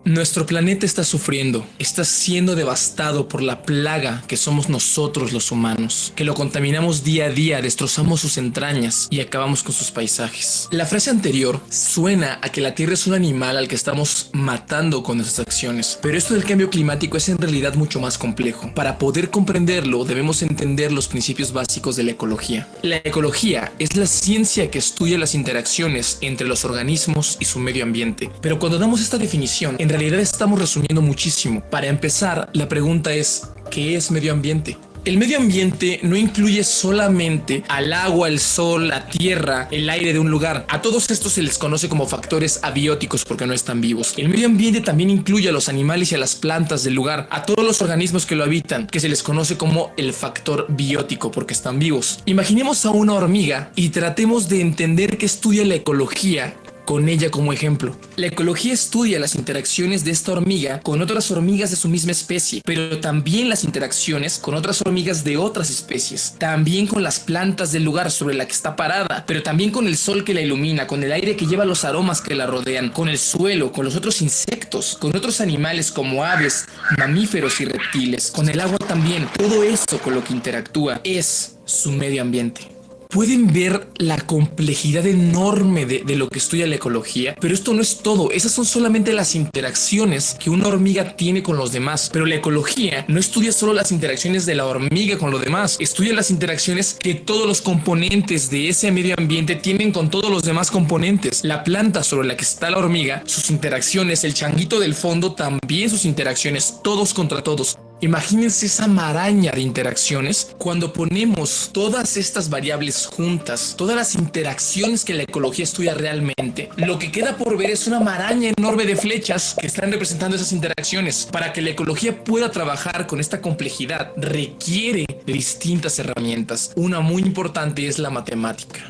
Nuestro planeta está sufriendo, está siendo devastado por la plaga que somos nosotros los humanos, que lo contaminamos día a día, destrozamos sus entrañas y acabamos con sus paisajes. La frase anterior suena a que la Tierra es un animal al que estamos matando con nuestras acciones, pero esto del cambio climático es en realidad mucho más complejo. Para poder comprenderlo, debemos entender los principios básicos de la ecología. La ecología es la ciencia que estudia las interacciones entre los organismos y su medio ambiente, pero cuando damos esta definición, en realidad estamos resumiendo muchísimo. Para empezar, la pregunta es, ¿qué es medio ambiente? El medio ambiente no incluye solamente al agua, el sol, la tierra, el aire de un lugar. A todos estos se les conoce como factores abióticos porque no están vivos. El medio ambiente también incluye a los animales y a las plantas del lugar, a todos los organismos que lo habitan, que se les conoce como el factor biótico porque están vivos. Imaginemos a una hormiga y tratemos de entender qué estudia la ecología con ella como ejemplo. La ecología estudia las interacciones de esta hormiga con otras hormigas de su misma especie, pero también las interacciones con otras hormigas de otras especies, también con las plantas del lugar sobre la que está parada, pero también con el sol que la ilumina, con el aire que lleva los aromas que la rodean, con el suelo, con los otros insectos, con otros animales como aves, mamíferos y reptiles, con el agua también. Todo eso con lo que interactúa es su medio ambiente. Pueden ver la complejidad enorme de lo que estudia la ecología, pero esto no es todo. Esas son solamente las interacciones que una hormiga tiene con los demás. Pero la ecología no estudia solo las interacciones de la hormiga con los demás, estudia las interacciones que todos los componentes de ese medio ambiente tienen con todos los demás componentes. La planta sobre la que está la hormiga, sus interacciones, el changuito del fondo, también sus interacciones, todos contra todos. Imagínense esa maraña de interacciones. Cuando ponemos todas estas variables juntas, todas las interacciones que la ecología estudia realmente, lo que queda por ver es una maraña enorme de flechas que están representando esas interacciones. Para que la ecología pueda trabajar con esta complejidad, requiere de distintas herramientas. Una muy importante es la matemática.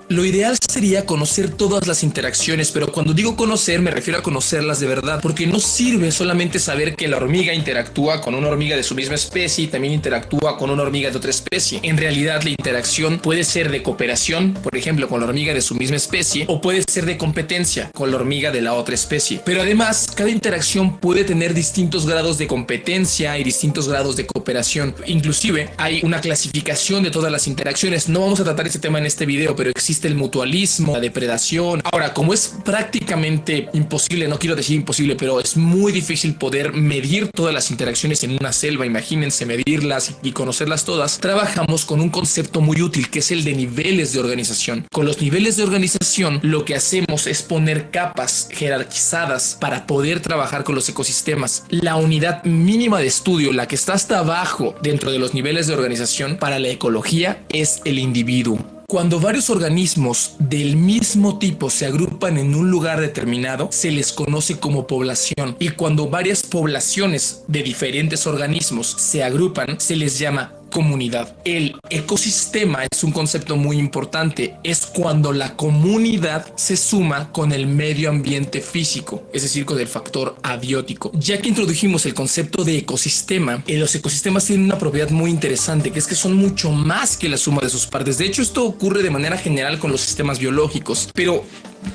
Lo ideal sería conocer todas las interacciones, pero cuando digo conocer me refiero a conocerlas de verdad, porque no sirve solamente saber que la hormiga interactúa con una hormiga de su misma especie y también interactúa con una hormiga de otra especie. En realidad la interacción puede ser de cooperación, por ejemplo con la hormiga de su misma especie, o puede ser de competencia con la hormiga de la otra especie. Pero además cada interacción puede tener distintos grados de competencia y distintos grados de cooperación. Inclusive hay una clasificación de todas las interacciones. No vamos a tratar este tema en este video, pero existe el mutualismo, la depredación. Ahora, como es prácticamente imposible, no quiero decir imposible, pero es muy difícil poder medir todas las interacciones en una selva, imagínense medirlas y conocerlas todas, trabajamos con un concepto muy útil que es el de niveles de organización. Con los niveles de organización lo que hacemos es poner capas jerarquizadas para poder trabajar con los ecosistemas. La unidad mínima de estudio, la que está hasta abajo dentro de los niveles de organización para la ecología, es el individuo. Cuando varios organismos del mismo tipo se agrupan en un lugar determinado, se les conoce como población. Y cuando varias poblaciones de diferentes organismos se agrupan, se les llama comunidad. El ecosistema es un concepto muy importante. Es cuando la comunidad se suma con el medio ambiente físico, es decir, con el factor abiótico. Ya que introdujimos el concepto de ecosistema, los ecosistemas tienen una propiedad muy interesante, que es que son mucho más que la suma de sus partes. De hecho, esto ocurre de manera general con los sistemas biológicos, pero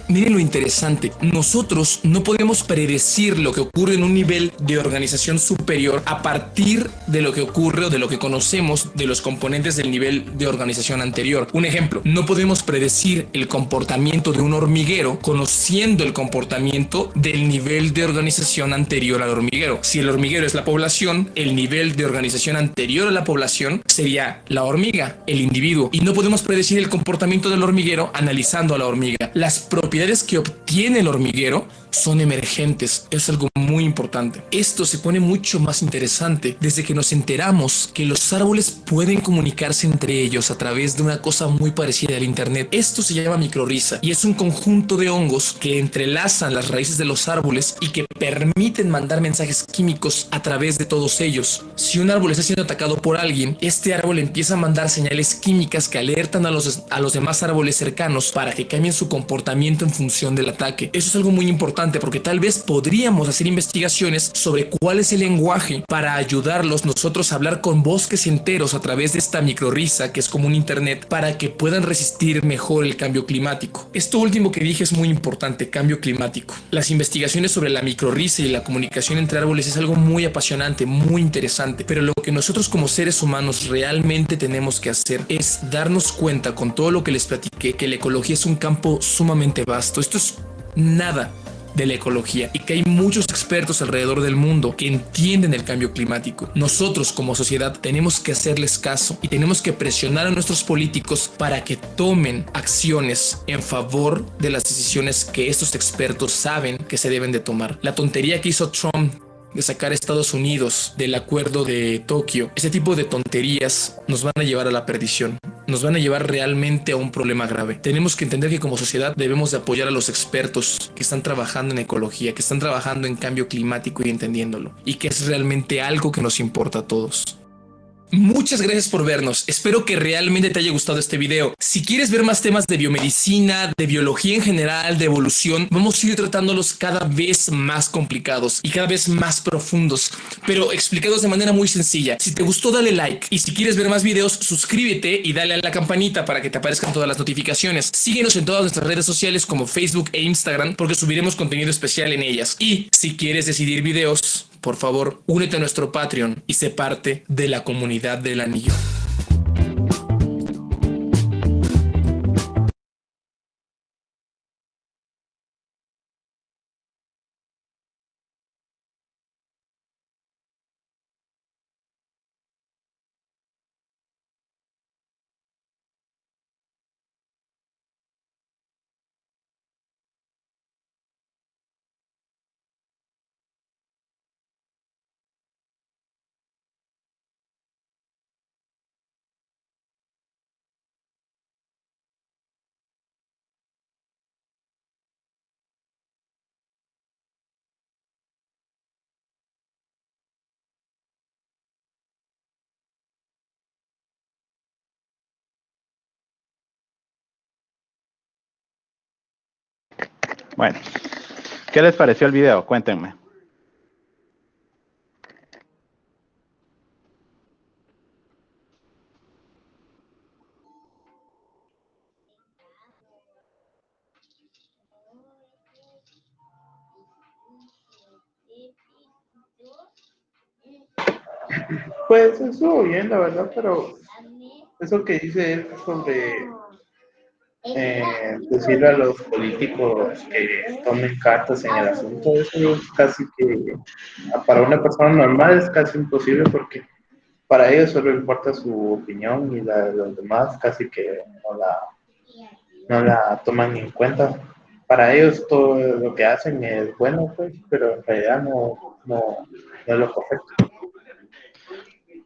miren lo interesante, nosotros no podemos predecir lo que ocurre en un nivel de organización superior a partir de lo que ocurre o de lo que conocemos de los componentes del nivel de organización anterior. Un ejemplo, no podemos predecir el comportamiento de un hormiguero conociendo el comportamiento del nivel de organización anterior al hormiguero. Si el hormiguero es la población, el nivel de organización anterior a la población sería la hormiga, el individuo. Y no podemos predecir el comportamiento del hormiguero analizando a la hormiga. Las propiedades que obtiene el hormiguero son emergentes. Es algo muy importante. Esto se pone mucho más interesante desde que nos enteramos que los árboles pueden comunicarse entre ellos a través de una cosa muy parecida al internet. Esto se llama micorriza y es un conjunto de hongos que entrelazan las raíces de los árboles y que permiten mandar mensajes químicos a través de todos ellos. Si un árbol está siendo atacado por alguien, este árbol empieza a mandar señales químicas que alertan a los demás árboles cercanos para que cambien su comportamiento en función del ataque. Eso es algo muy importante porque tal vez podríamos hacer investigaciones sobre cuál es el lenguaje para ayudarlos nosotros a hablar con bosques enteros a través de esta micorriza que es como un internet para que puedan resistir mejor el cambio climático. Esto último que dije es muy importante, cambio climático. Las investigaciones sobre la micorriza y la comunicación entre árboles es algo muy apasionante, muy interesante, pero lo que nosotros como seres humanos realmente tenemos que hacer es darnos cuenta con todo lo que les platiqué que la ecología es un campo sumamente vasto. Esto es nada de la ecología y que hay muchos expertos alrededor del mundo que entienden el cambio climático. Nosotros como sociedad tenemos que hacerles caso y tenemos que presionar a nuestros políticos para que tomen acciones en favor de las decisiones que estos expertos saben que se deben de tomar. La tontería que hizo Trump de sacar a Estados Unidos del acuerdo de Tokio, ese tipo de tonterías nos van a llevar a la perdición, nos van a llevar realmente a un problema grave. Tenemos que entender que como sociedad debemos de apoyar a los expertos que están trabajando en ecología, que están trabajando en cambio climático y entendiéndolo, y que es realmente algo que nos importa a todos. Muchas gracias por vernos. Espero que realmente te haya gustado este video. Si quieres ver más temas de biomedicina, de biología en general, de evolución, vamos a ir tratándolos cada vez más complicados y cada vez más profundos, pero explicados de manera muy sencilla. Si te gustó, dale like. Y si quieres ver más videos, suscríbete y dale a la campanita para que te aparezcan todas las notificaciones. Síguenos en todas nuestras redes sociales como Facebook e Instagram porque subiremos contenido especial en ellas. Y si quieres decidir videos, por favor, únete a nuestro Patreon y sé parte de la comunidad del anillo. Bueno, ¿qué les pareció el video? Cuéntenme. Pues estuvo bien, la verdad, pero eso que dice él sobre decirle a los políticos que tomen cartas en el asunto, eso es casi que para una persona normal es casi imposible porque para ellos solo importa su opinión y la de los demás casi que no la toman en cuenta. Para ellos todo lo que hacen es bueno, pues, pero en realidad no es lo correcto.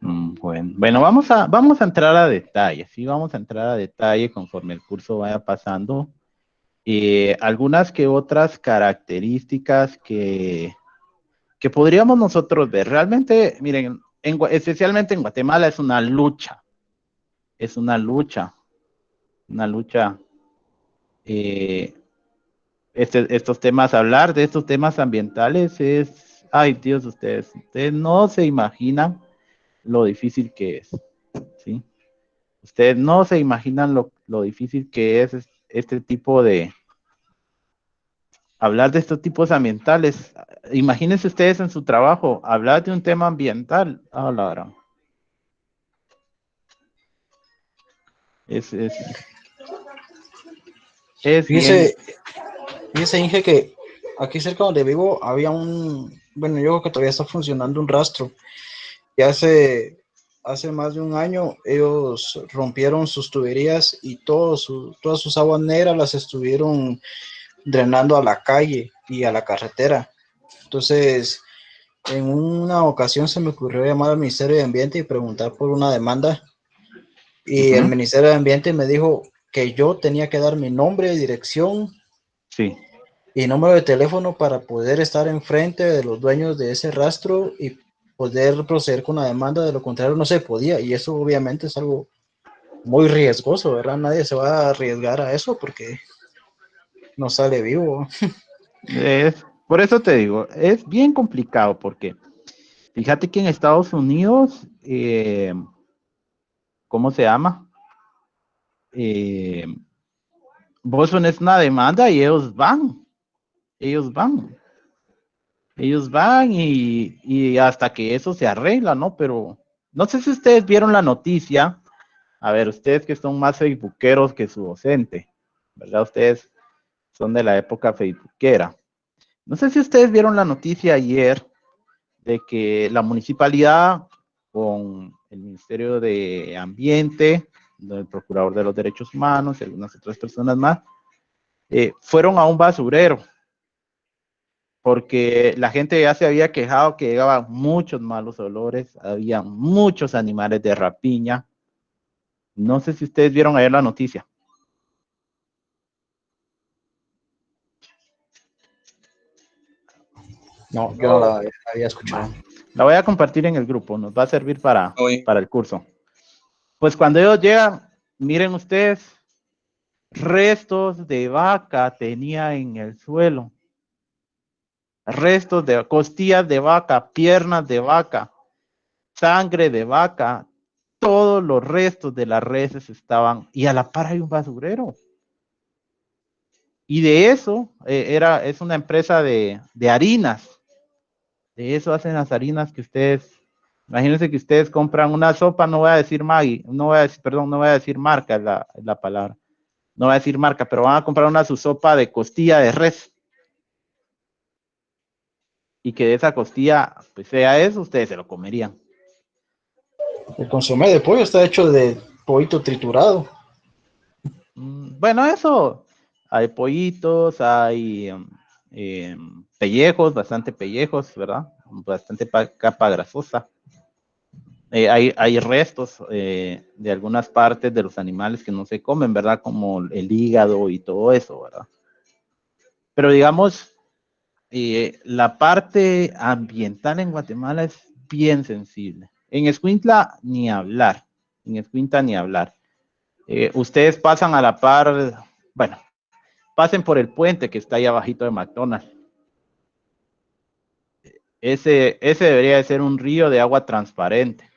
Bueno, vamos a entrar a detalle, sí, vamos a entrar a detalle conforme el curso vaya pasando. Algunas que otras características que podríamos nosotros ver. Realmente, miren, especialmente en Guatemala es una lucha. Estos temas, hablar de estos temas ambientales es, ay Dios, ustedes no se imaginan lo difícil que es, ¿sí? Ustedes no se imaginan lo difícil que es este tipo de, hablar de estos tipos ambientales. Imagínense ustedes en su trabajo, hablar de un tema ambiental, la gran. Es bien. Fíjese, Inge, que aquí cerca donde vivo había bueno, yo creo que todavía está funcionando un rastro. Y hace más de un año ellos rompieron sus tuberías y todas sus aguas negras las estuvieron drenando a la calle y a la carretera. Entonces, en una ocasión se me ocurrió llamar al Ministerio de Ambiente y preguntar por una demanda. Y el Ministerio de Ambiente me dijo que yo tenía que dar mi nombre, dirección, sí, y número de teléfono para poder estar enfrente de los dueños de ese rastro y poder proceder con la demanda. De lo contrario no se podía, y eso obviamente es algo muy riesgoso, ¿verdad? Nadie se va a arriesgar a eso porque no sale vivo. Por eso te digo, es bien complicado porque fíjate que en Estados Unidos, ¿cómo se llama? Vos pones una demanda y ellos van y hasta que eso se arregla, ¿no? Pero no sé si ustedes vieron la noticia. A ver, ustedes que son más facebookeros que su docente, ¿verdad? Ustedes son de la época facebookera. No sé si ustedes vieron la noticia ayer de que la municipalidad con el Ministerio de Ambiente, el Procurador de los Derechos Humanos y algunas otras personas más, fueron a un basurero porque la gente ya se había quejado que llegaban muchos malos olores, había muchos animales de rapiña. No sé si ustedes vieron ayer la noticia. No, yo no la había escuchado. La voy a compartir en el grupo, nos va a servir para el curso. Pues cuando ellos llegan, miren ustedes, restos de vaca tenía en el suelo. Restos de costillas de vaca, piernas de vaca, sangre de vaca, todos los restos de las reses estaban, y a la par hay un basurero. Y de eso, es una empresa de harinas. De eso hacen las harinas que ustedes, imagínense que ustedes compran una sopa, no voy a decir Maggi, no voy a decir marca, es la palabra. No voy a decir marca, pero van a comprar una su sopa de costilla de res. Y que de esa costilla, pues sea eso, ustedes se lo comerían. El consomé de pollo está hecho de pollito triturado. Bueno, eso, hay pollitos, hay pellejos, bastante pellejos, ¿verdad? Bastante capa grasosa. Hay restos de algunas partes de los animales que no se comen, ¿verdad? Como el hígado y todo eso, ¿verdad? Pero digamos, la parte ambiental en Guatemala es bien sensible. En Escuintla ni hablar. Ustedes pasan a la par, bueno, pasen por el puente que está ahí abajito de McDonald's. Ese debería de ser un río de agua transparente,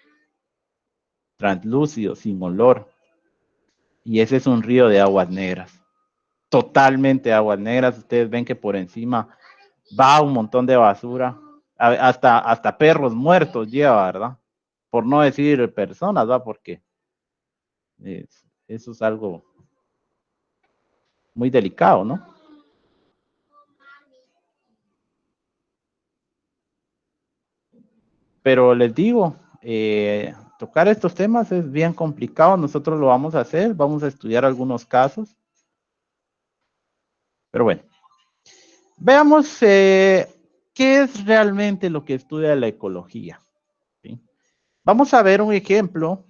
translúcido, sin olor. Y ese es un río de aguas negras. Totalmente aguas negras. Ustedes ven que por encima va un montón de basura. Hasta perros muertos lleva, ¿verdad? Por no decir personas, ¿va? Porque eso es algo muy delicado, ¿no? Pero les digo, tocar estos temas es bien complicado. Nosotros lo vamos a hacer, vamos a estudiar algunos casos. Pero bueno, veamos qué es realmente lo que estudia la ecología. ¿Sí? Vamos a ver un ejemplo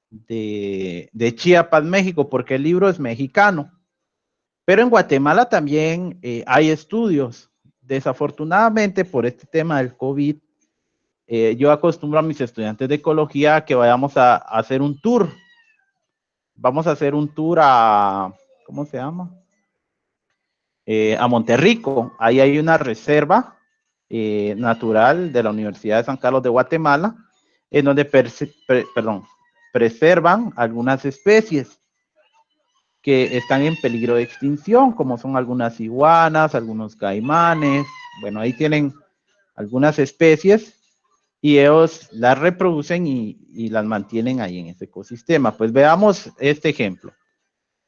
de Chiapas, México, porque el libro es mexicano. Pero en Guatemala también hay estudios. Desafortunadamente, por este tema del COVID, yo acostumbro a mis estudiantes de ecología que vayamos a hacer un tour. Vamos a hacer un tour a, ¿cómo se llama? A Monterrico. Ahí hay una reserva natural de la Universidad de San Carlos de Guatemala, en donde preservan algunas especies que están en peligro de extinción, como son algunas iguanas, algunos caimanes. Bueno, ahí tienen algunas especies y ellos las reproducen y las mantienen ahí en ese ecosistema. Pues veamos este ejemplo.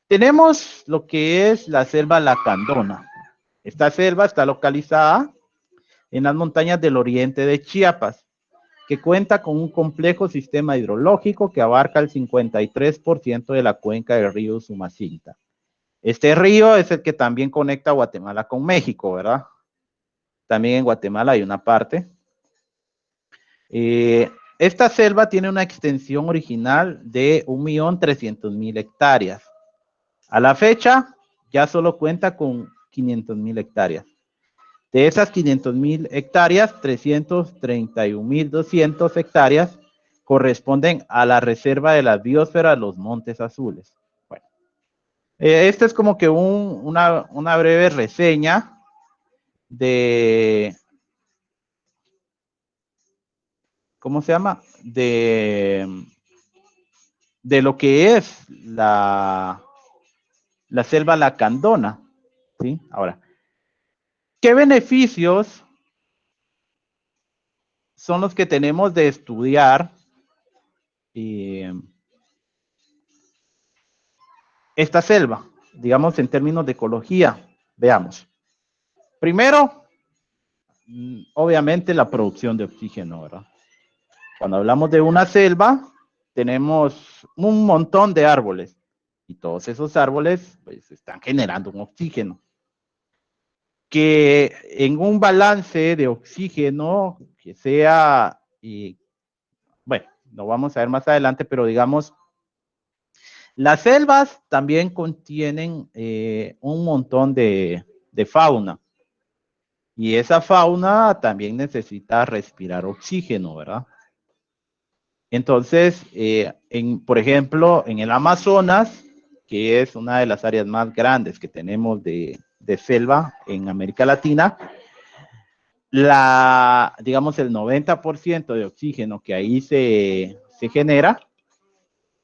Tenemos lo que es la selva lacandona. Esta selva está localizada en las montañas del oriente de Chiapas, que cuenta con un complejo sistema hidrológico que abarca el 53% de la cuenca del río Sumacinta. Este río es el que también conecta Guatemala con México, ¿verdad? También en Guatemala hay una parte. Esta selva tiene una extensión original de 1.300.000 hectáreas. A la fecha, ya solo cuenta con 500.000 hectáreas. De esas 500.000 hectáreas, 331.200 hectáreas corresponden a la reserva de la biosfera de los Montes Azules. Bueno, esta es como que una breve reseña de, ¿cómo se llama? De lo que es la selva lacandona, ¿sí? Ahora, ¿qué beneficios son los que tenemos de estudiar esta selva? Digamos en términos de ecología, veamos. Primero, obviamente la producción de oxígeno, ¿verdad? Cuando hablamos de una selva, tenemos un montón de árboles y todos esos árboles pues están generando un oxígeno. Que en un balance de oxígeno que sea, bueno, lo vamos a ver más adelante, pero digamos, las selvas también contienen un montón de fauna. Y esa fauna también necesita respirar oxígeno, ¿verdad? Entonces, por ejemplo, en el Amazonas, que es una de las áreas más grandes que tenemos de selva en América Latina, digamos, el 90% de oxígeno que ahí se genera,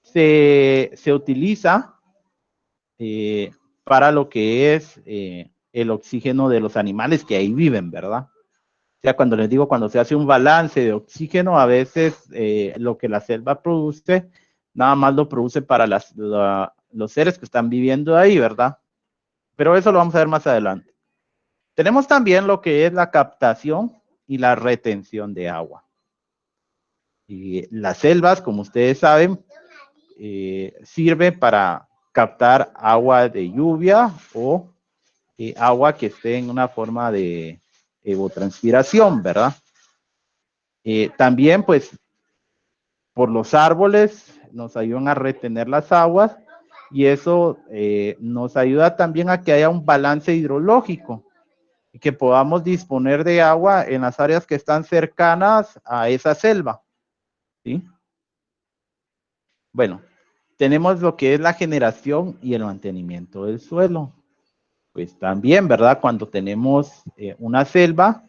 se utiliza para lo que es el oxígeno de los animales que ahí viven, ¿verdad? O sea, cuando les digo, cuando se hace un balance de oxígeno, a veces lo que la selva produce, nada más lo produce para los seres que están viviendo ahí, ¿verdad? Pero eso lo vamos a ver más adelante. Tenemos también lo que es la captación y la retención de agua. Y las selvas, como ustedes saben, sirven para captar agua de lluvia o agua que esté en una forma de evapotranspiración, ¿verdad? También, pues, por los árboles nos ayudan a retener las aguas y eso nos ayuda también a que haya un balance hidrológico y que podamos disponer de agua en las áreas que están cercanas a esa selva, ¿sí? Bueno, tenemos lo que es la generación y el mantenimiento del suelo. pues también, ¿verdad? Cuando tenemos una selva,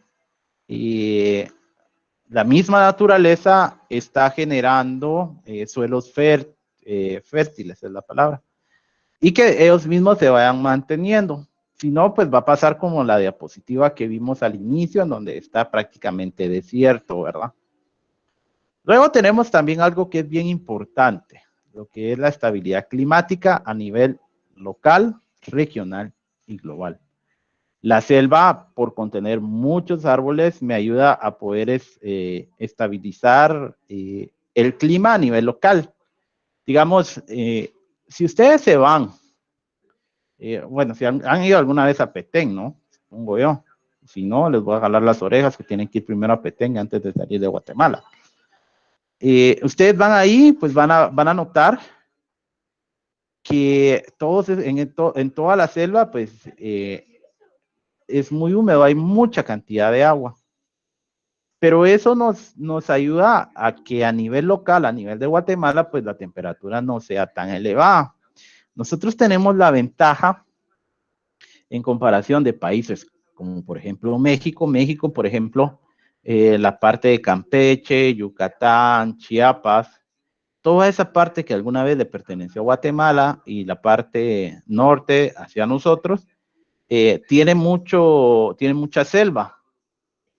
la misma naturaleza está generando suelos fértiles, es la palabra, y que ellos mismos se vayan manteniendo. Si no, pues va a pasar como la diapositiva que vimos al inicio, en donde está prácticamente desierto, ¿verdad? Luego tenemos también algo que es bien importante, lo que es la estabilidad climática a nivel local, regional y global. La selva, por contener muchos árboles, me ayuda a poder estabilizar el clima a nivel local. Digamos, si ustedes se van, bueno, si han ido alguna vez a Petén, ¿no? Supongo yo. Si no, les voy a jalar las orejas que tienen que ir primero a Petén antes de salir de Guatemala. Ustedes van ahí, pues van a notar que todos en toda la selva, pues es muy húmedo, hay mucha cantidad de agua. Pero eso nos ayuda a que a nivel local, a nivel de Guatemala, pues la temperatura no sea tan elevada. Nosotros tenemos la ventaja en comparación de países como por ejemplo México. México, por ejemplo, la parte de Campeche, Yucatán, Chiapas, toda esa parte que alguna vez le perteneció a Guatemala y la parte norte hacia nosotros, tiene mucha selva.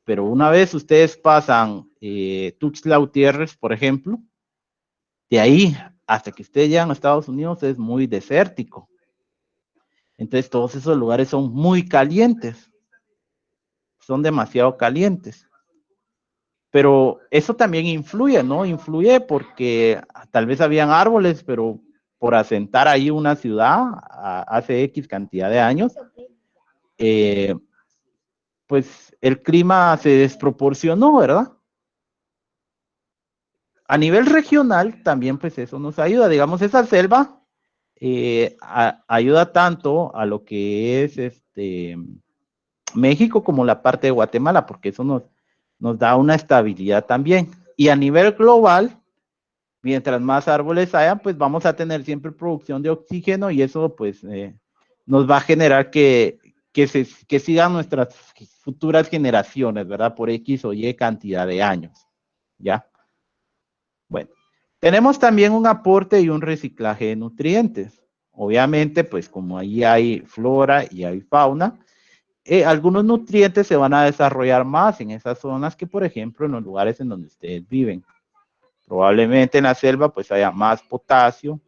Pero una vez ustedes pasan Tuxtla Gutiérrez, por ejemplo, de ahí hasta que ustedes llegan a Estados Unidos es muy desértico. Entonces todos esos lugares son muy calientes, son demasiado calientes. Pero eso también influye, ¿no? Influye porque tal vez habían árboles, pero por asentar ahí una ciudad hace X cantidad de años, pues el clima se desproporcionó, ¿verdad? A nivel regional también pues eso nos ayuda, digamos esa selva ayuda tanto a lo que es México como la parte de Guatemala, porque eso nos da una estabilidad también. Y a nivel global, mientras más árboles hayan, pues vamos a tener siempre producción de oxígeno y eso pues nos va a generar que sigan nuestras futuras generaciones, ¿verdad? Por X o Y cantidad de años, ¿ya? Bueno, tenemos también un aporte y un reciclaje de nutrientes. Obviamente, pues como ahí hay flora y hay fauna, algunos nutrientes se van a desarrollar más en esas zonas que, por ejemplo, en los lugares en donde ustedes viven. Probablemente en la selva, pues haya más potasio,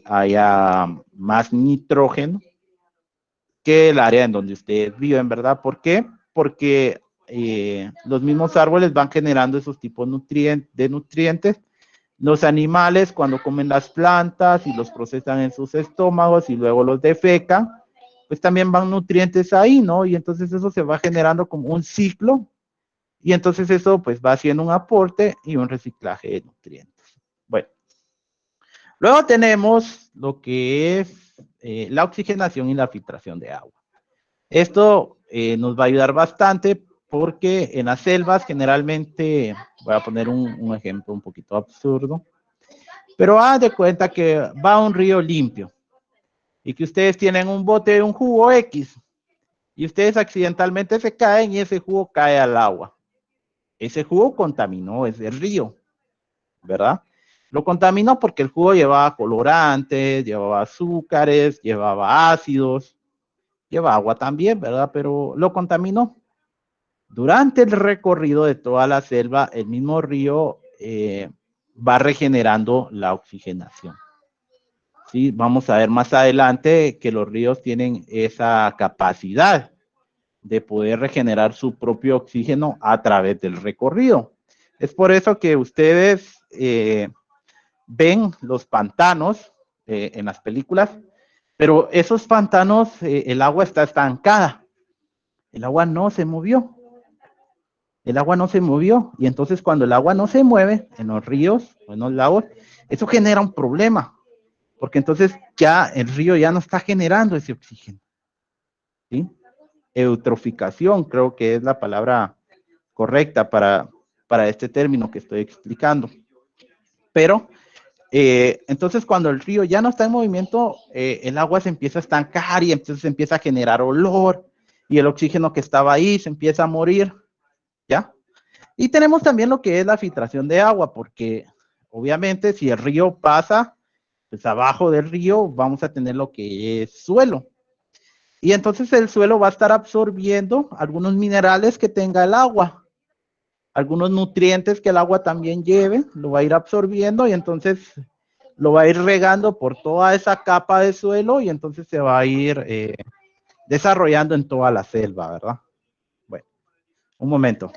haya más nitrógeno que el área en donde ustedes viven, ¿verdad? ¿Por qué? Porque los mismos árboles van generando esos tipos de nutrientes. Los animales cuando comen las plantas y los procesan en sus estómagos y luego los defecan, pues también van nutrientes ahí, ¿no? Y entonces eso se va generando como un ciclo y entonces eso pues va haciendo un aporte y un reciclaje de nutrientes. Bueno, luego tenemos lo que es la oxigenación y la filtración de agua. Esto nos va a ayudar bastante porque en las selvas generalmente, voy a poner un ejemplo un poquito absurdo, pero haz de cuenta que va a un río limpio y que ustedes tienen un bote de un jugo X y ustedes accidentalmente se caen y ese jugo cae al agua. Ese jugo contaminó ese río, ¿verdad? Lo contaminó porque el jugo llevaba colorantes, llevaba azúcares, llevaba ácidos, lleva agua también, ¿verdad? Pero lo contaminó. Durante el recorrido de toda la selva, el mismo río va regenerando la oxigenación. Sí, vamos a ver más adelante que los ríos tienen esa capacidad de poder regenerar su propio oxígeno a través del recorrido. Es por eso que ustedes ven los pantanos en las películas, pero esos pantanos, el agua está estancada. El agua no se movió. El agua no se movió. Y entonces cuando el agua no se mueve en los ríos o en los lagos, eso genera un problema. Porque entonces ya el río ya no está generando ese oxígeno. ¿Sí? Eutroficación creo que es la palabra correcta para este término que estoy explicando. Pero Entonces, cuando el río ya no está en movimiento, el agua se empieza a estancar y entonces se empieza a generar olor y el oxígeno que estaba ahí se empieza a morir, ¿ya? Y tenemos también lo que es la filtración de agua, porque obviamente si el río pasa, pues abajo del río vamos a tener lo que es suelo. Y entonces el suelo va a estar absorbiendo algunos minerales que tenga el agua, algunos nutrientes que el agua también lleve, lo va a ir absorbiendo y entonces lo va a ir regando por toda esa capa de suelo y entonces se va a ir desarrollando en toda la selva, ¿verdad? Bueno, un momento.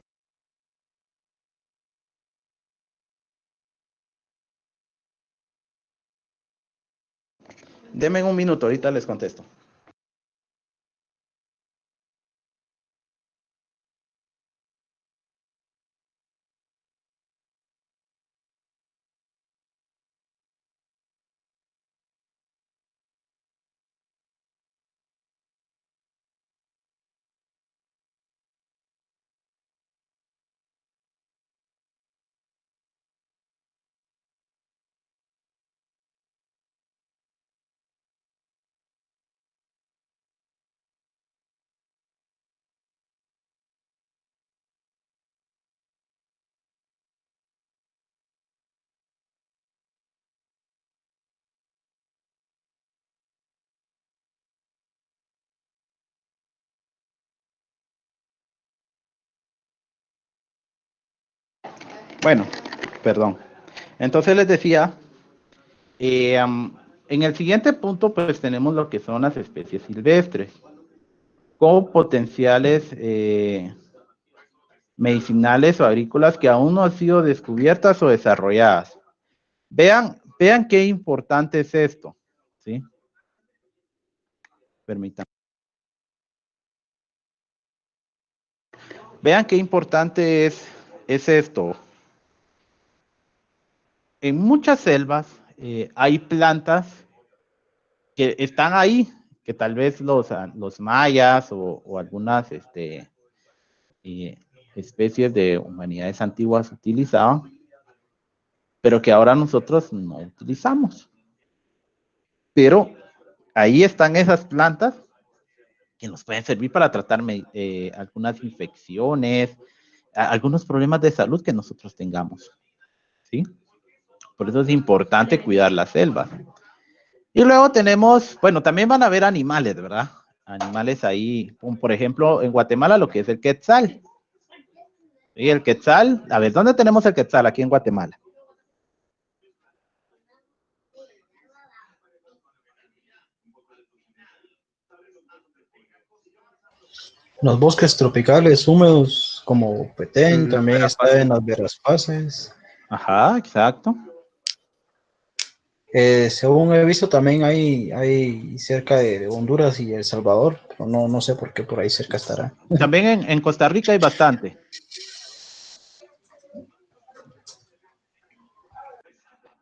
Denme un minuto, ahorita les contesto. Bueno, perdón. Entonces les decía, en el siguiente punto pues tenemos lo que son las especies silvestres con potenciales medicinales o agrícolas que aún no han sido descubiertas o desarrolladas. Vean qué importante es esto, ¿sí? Permítanme. Vean qué importante es esto. En muchas selvas hay plantas que están ahí, que tal vez los mayas o algunas especies de humanidades antiguas utilizaban, pero que ahora nosotros no utilizamos. Pero ahí están esas plantas que nos pueden servir para tratar algunas infecciones, algunos problemas de salud que nosotros tengamos, ¿sí? Por eso es importante cuidar las selvas. Y luego tenemos, bueno, también van a haber animales, ¿verdad? Animales ahí, por ejemplo, en Guatemala lo que es el quetzal. Y el quetzal, a ver, ¿dónde tenemos el quetzal aquí en Guatemala? Los bosques tropicales húmedos como Petén, también está en las Veraspaces. Ajá, exacto. Según he visto, también hay cerca de Honduras y El Salvador, pero no sé por qué por ahí cerca estará. También en Costa Rica hay bastante.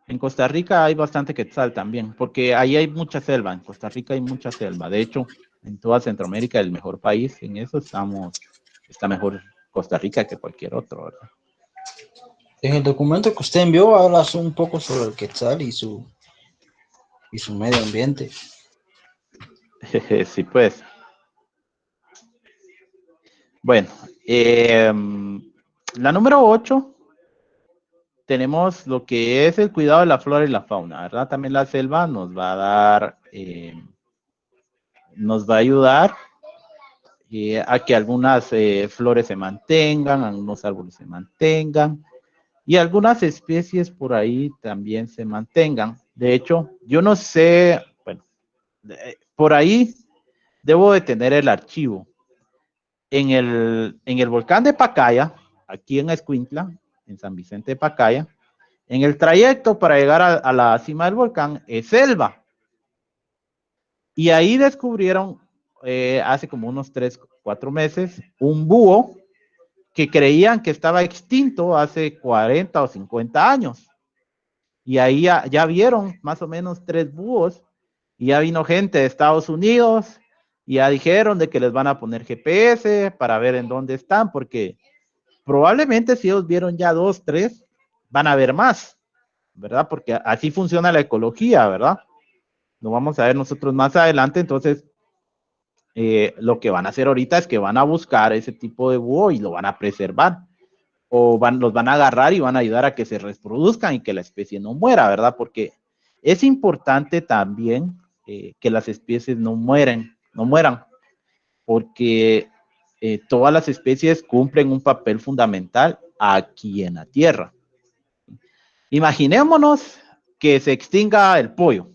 En Costa Rica hay bastante quetzal también, porque ahí hay mucha selva. En Costa Rica hay mucha selva. De hecho, en toda Centroamérica, el mejor país en eso está mejor Costa Rica que cualquier otro, ¿verdad? En el documento que usted envió habla un poco sobre el quetzal y su medio ambiente. Sí, pues. Bueno, la número 8, tenemos lo que es el cuidado de la flora y la fauna, ¿verdad? También la selva nos va a dar, nos va a ayudar a que algunas flores se mantengan, algunos árboles se mantengan y algunas especies por ahí también se mantengan. De hecho, yo no sé, bueno, por ahí debo de tener el archivo. En el volcán de Pacaya, aquí en Escuintla, en San Vicente de Pacaya, en el trayecto para llegar a la cima del volcán es selva. Y ahí descubrieron hace como unos 3, 4 meses un búho que creían que estaba extinto hace 40 o 50 años. Y ahí ya vieron más o menos 3 búhos y ya vino gente de Estados Unidos y ya dijeron de que les van a poner GPS para ver en dónde están, porque probablemente si ellos vieron ya 2, 3, van a ver más. ¿verdad? Porque así funciona la ecología, ¿verdad? Lo vamos a ver nosotros más adelante. Entonces, lo que van a hacer ahorita es que van a buscar ese tipo de búho y lo van a preservar. O los van a agarrar y van a ayudar a que se reproduzcan y que la especie no muera, ¿verdad? Porque es importante también que las especies no mueran, porque todas las especies cumplen un papel fundamental aquí en la Tierra. Imaginémonos que se extinga el pollo.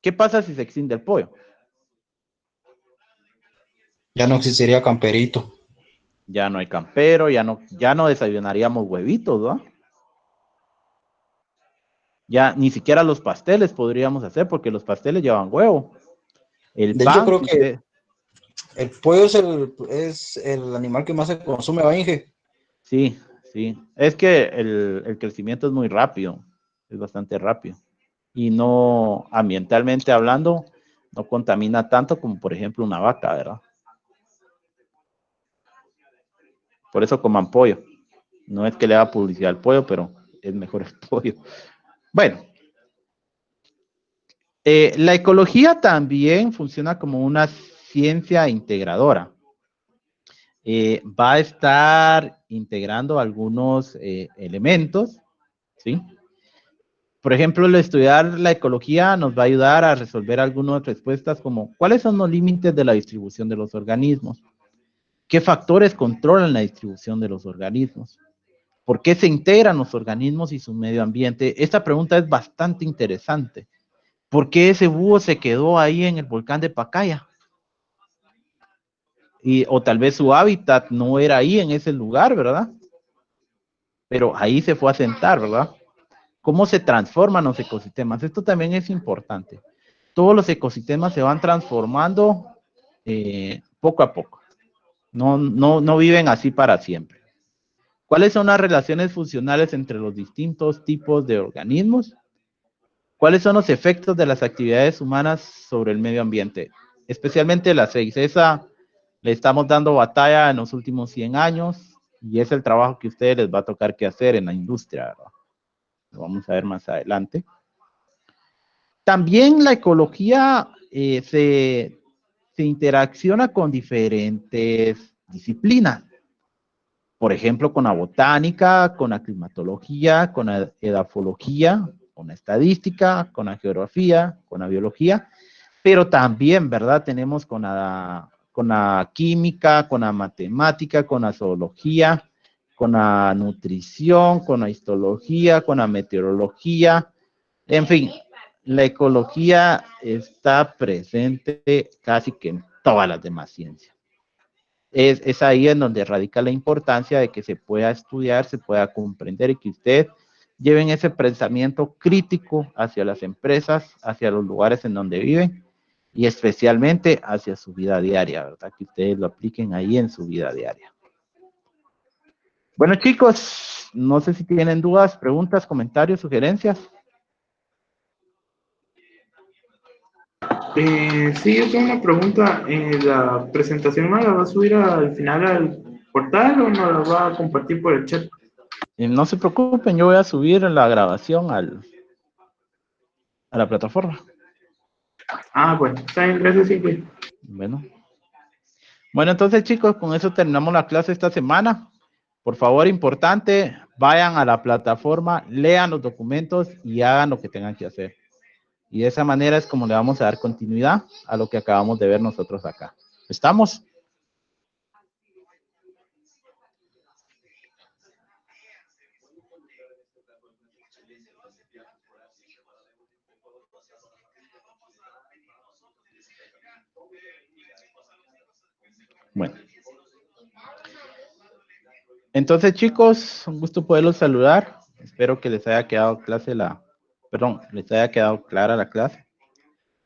¿Qué pasa si se extingue el pollo? Ya no existiría Camperito. Ya no hay campero, ya no desayunaríamos huevitos, ¿no? Ya ni siquiera los pasteles podríamos hacer porque los pasteles llevan huevo. El De hecho, pan, creo que el pollo es el animal que más se consume, ¿va, Inge? sí, sí. Es que el crecimiento es muy rápido, es bastante rápido. Y no, ambientalmente hablando, no contamina tanto como, por ejemplo, una vaca, ¿verdad? Por eso coman pollo. No es que le haga publicidad al pollo, pero es mejor el pollo. Bueno, la ecología también funciona como una ciencia integradora. Va a estar integrando algunos elementos, ¿sí? Por ejemplo, el estudiar la ecología nos va a ayudar a resolver algunas respuestas como ¿cuáles son los límites de la distribución de los organismos? ¿Qué factores controlan la distribución de los organismos? ¿Por qué se integran los organismos y su medio ambiente? Esta pregunta es bastante interesante. ¿Por qué ese búho se quedó ahí en el volcán de Pacaya? O tal vez su hábitat no era ahí en ese lugar, ¿verdad? Pero ahí se fue a sentar, ¿verdad? ¿Cómo se transforman los ecosistemas? Esto también es importante. Todos los ecosistemas se van transformando poco a poco. No viven así para siempre. ¿Cuáles son las relaciones funcionales entre los distintos tipos de organismos? ¿Cuáles son los efectos de las actividades humanas sobre el medio ambiente? Especialmente las 6. Esa le estamos dando batalla en los últimos 100 años y es el trabajo que a ustedes les va a tocar que hacer en la industria, ¿verdad? Lo vamos a ver más adelante. También la ecología se interacciona con diferentes disciplinas. Por ejemplo, con la botánica, con la climatología, con la edafología, con la estadística, con la geografía, con la biología, pero también, ¿verdad? Tenemos con la química, con la matemática, con la zoología, con la nutrición, con la histología, con la meteorología, en fin, la ecología está presente casi que en todas las demás ciencias. Es ahí en donde radica la importancia de que se pueda estudiar, se pueda comprender y que ustedes lleven ese pensamiento crítico hacia las empresas, hacia los lugares en donde viven y especialmente hacia su vida diaria, ¿verdad? Que ustedes lo apliquen ahí en su vida diaria. Bueno, chicos, no sé si tienen dudas, preguntas, comentarios, sugerencias. Sí, yo tengo una pregunta. ¿La presentación no la va a subir al final al portal o no la va a compartir por el chat? No se preocupen, yo voy a subir la grabación a la plataforma. Ah, bueno, está bien, gracias, Silvia. Bueno, entonces chicos, con eso terminamos la clase esta semana. Por favor, importante, vayan a la plataforma, lean los documentos y hagan lo que tengan que hacer. Y de esa manera es como le vamos a dar continuidad a lo que acabamos de ver nosotros acá. ¿Estamos? Bueno. Entonces, chicos, un gusto poderlos saludar. Espero que les haya quedado les haya quedado clara la clase.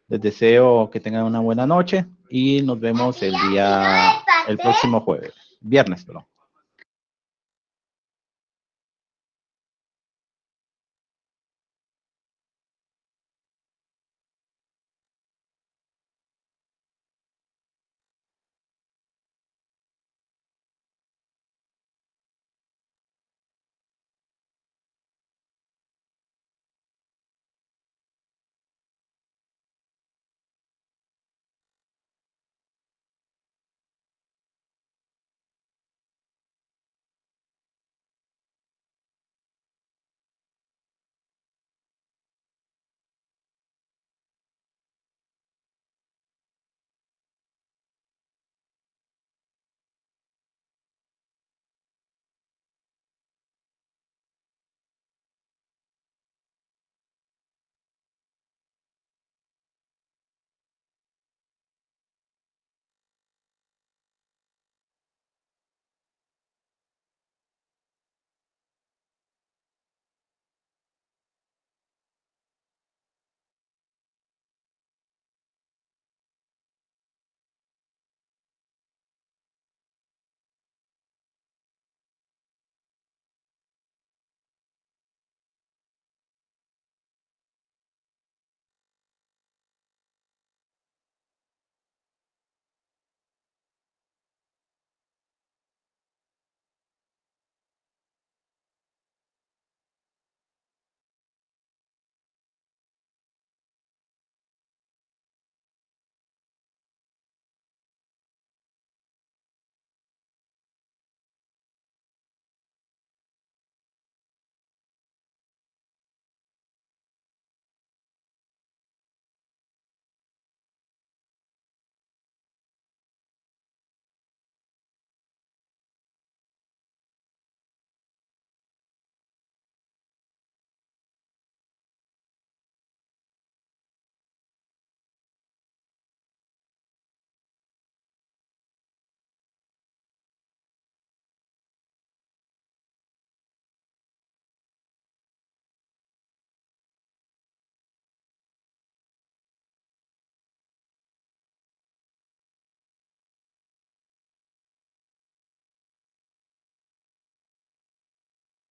Les deseo que tengan una buena noche y nos vemos el próximo viernes, perdón.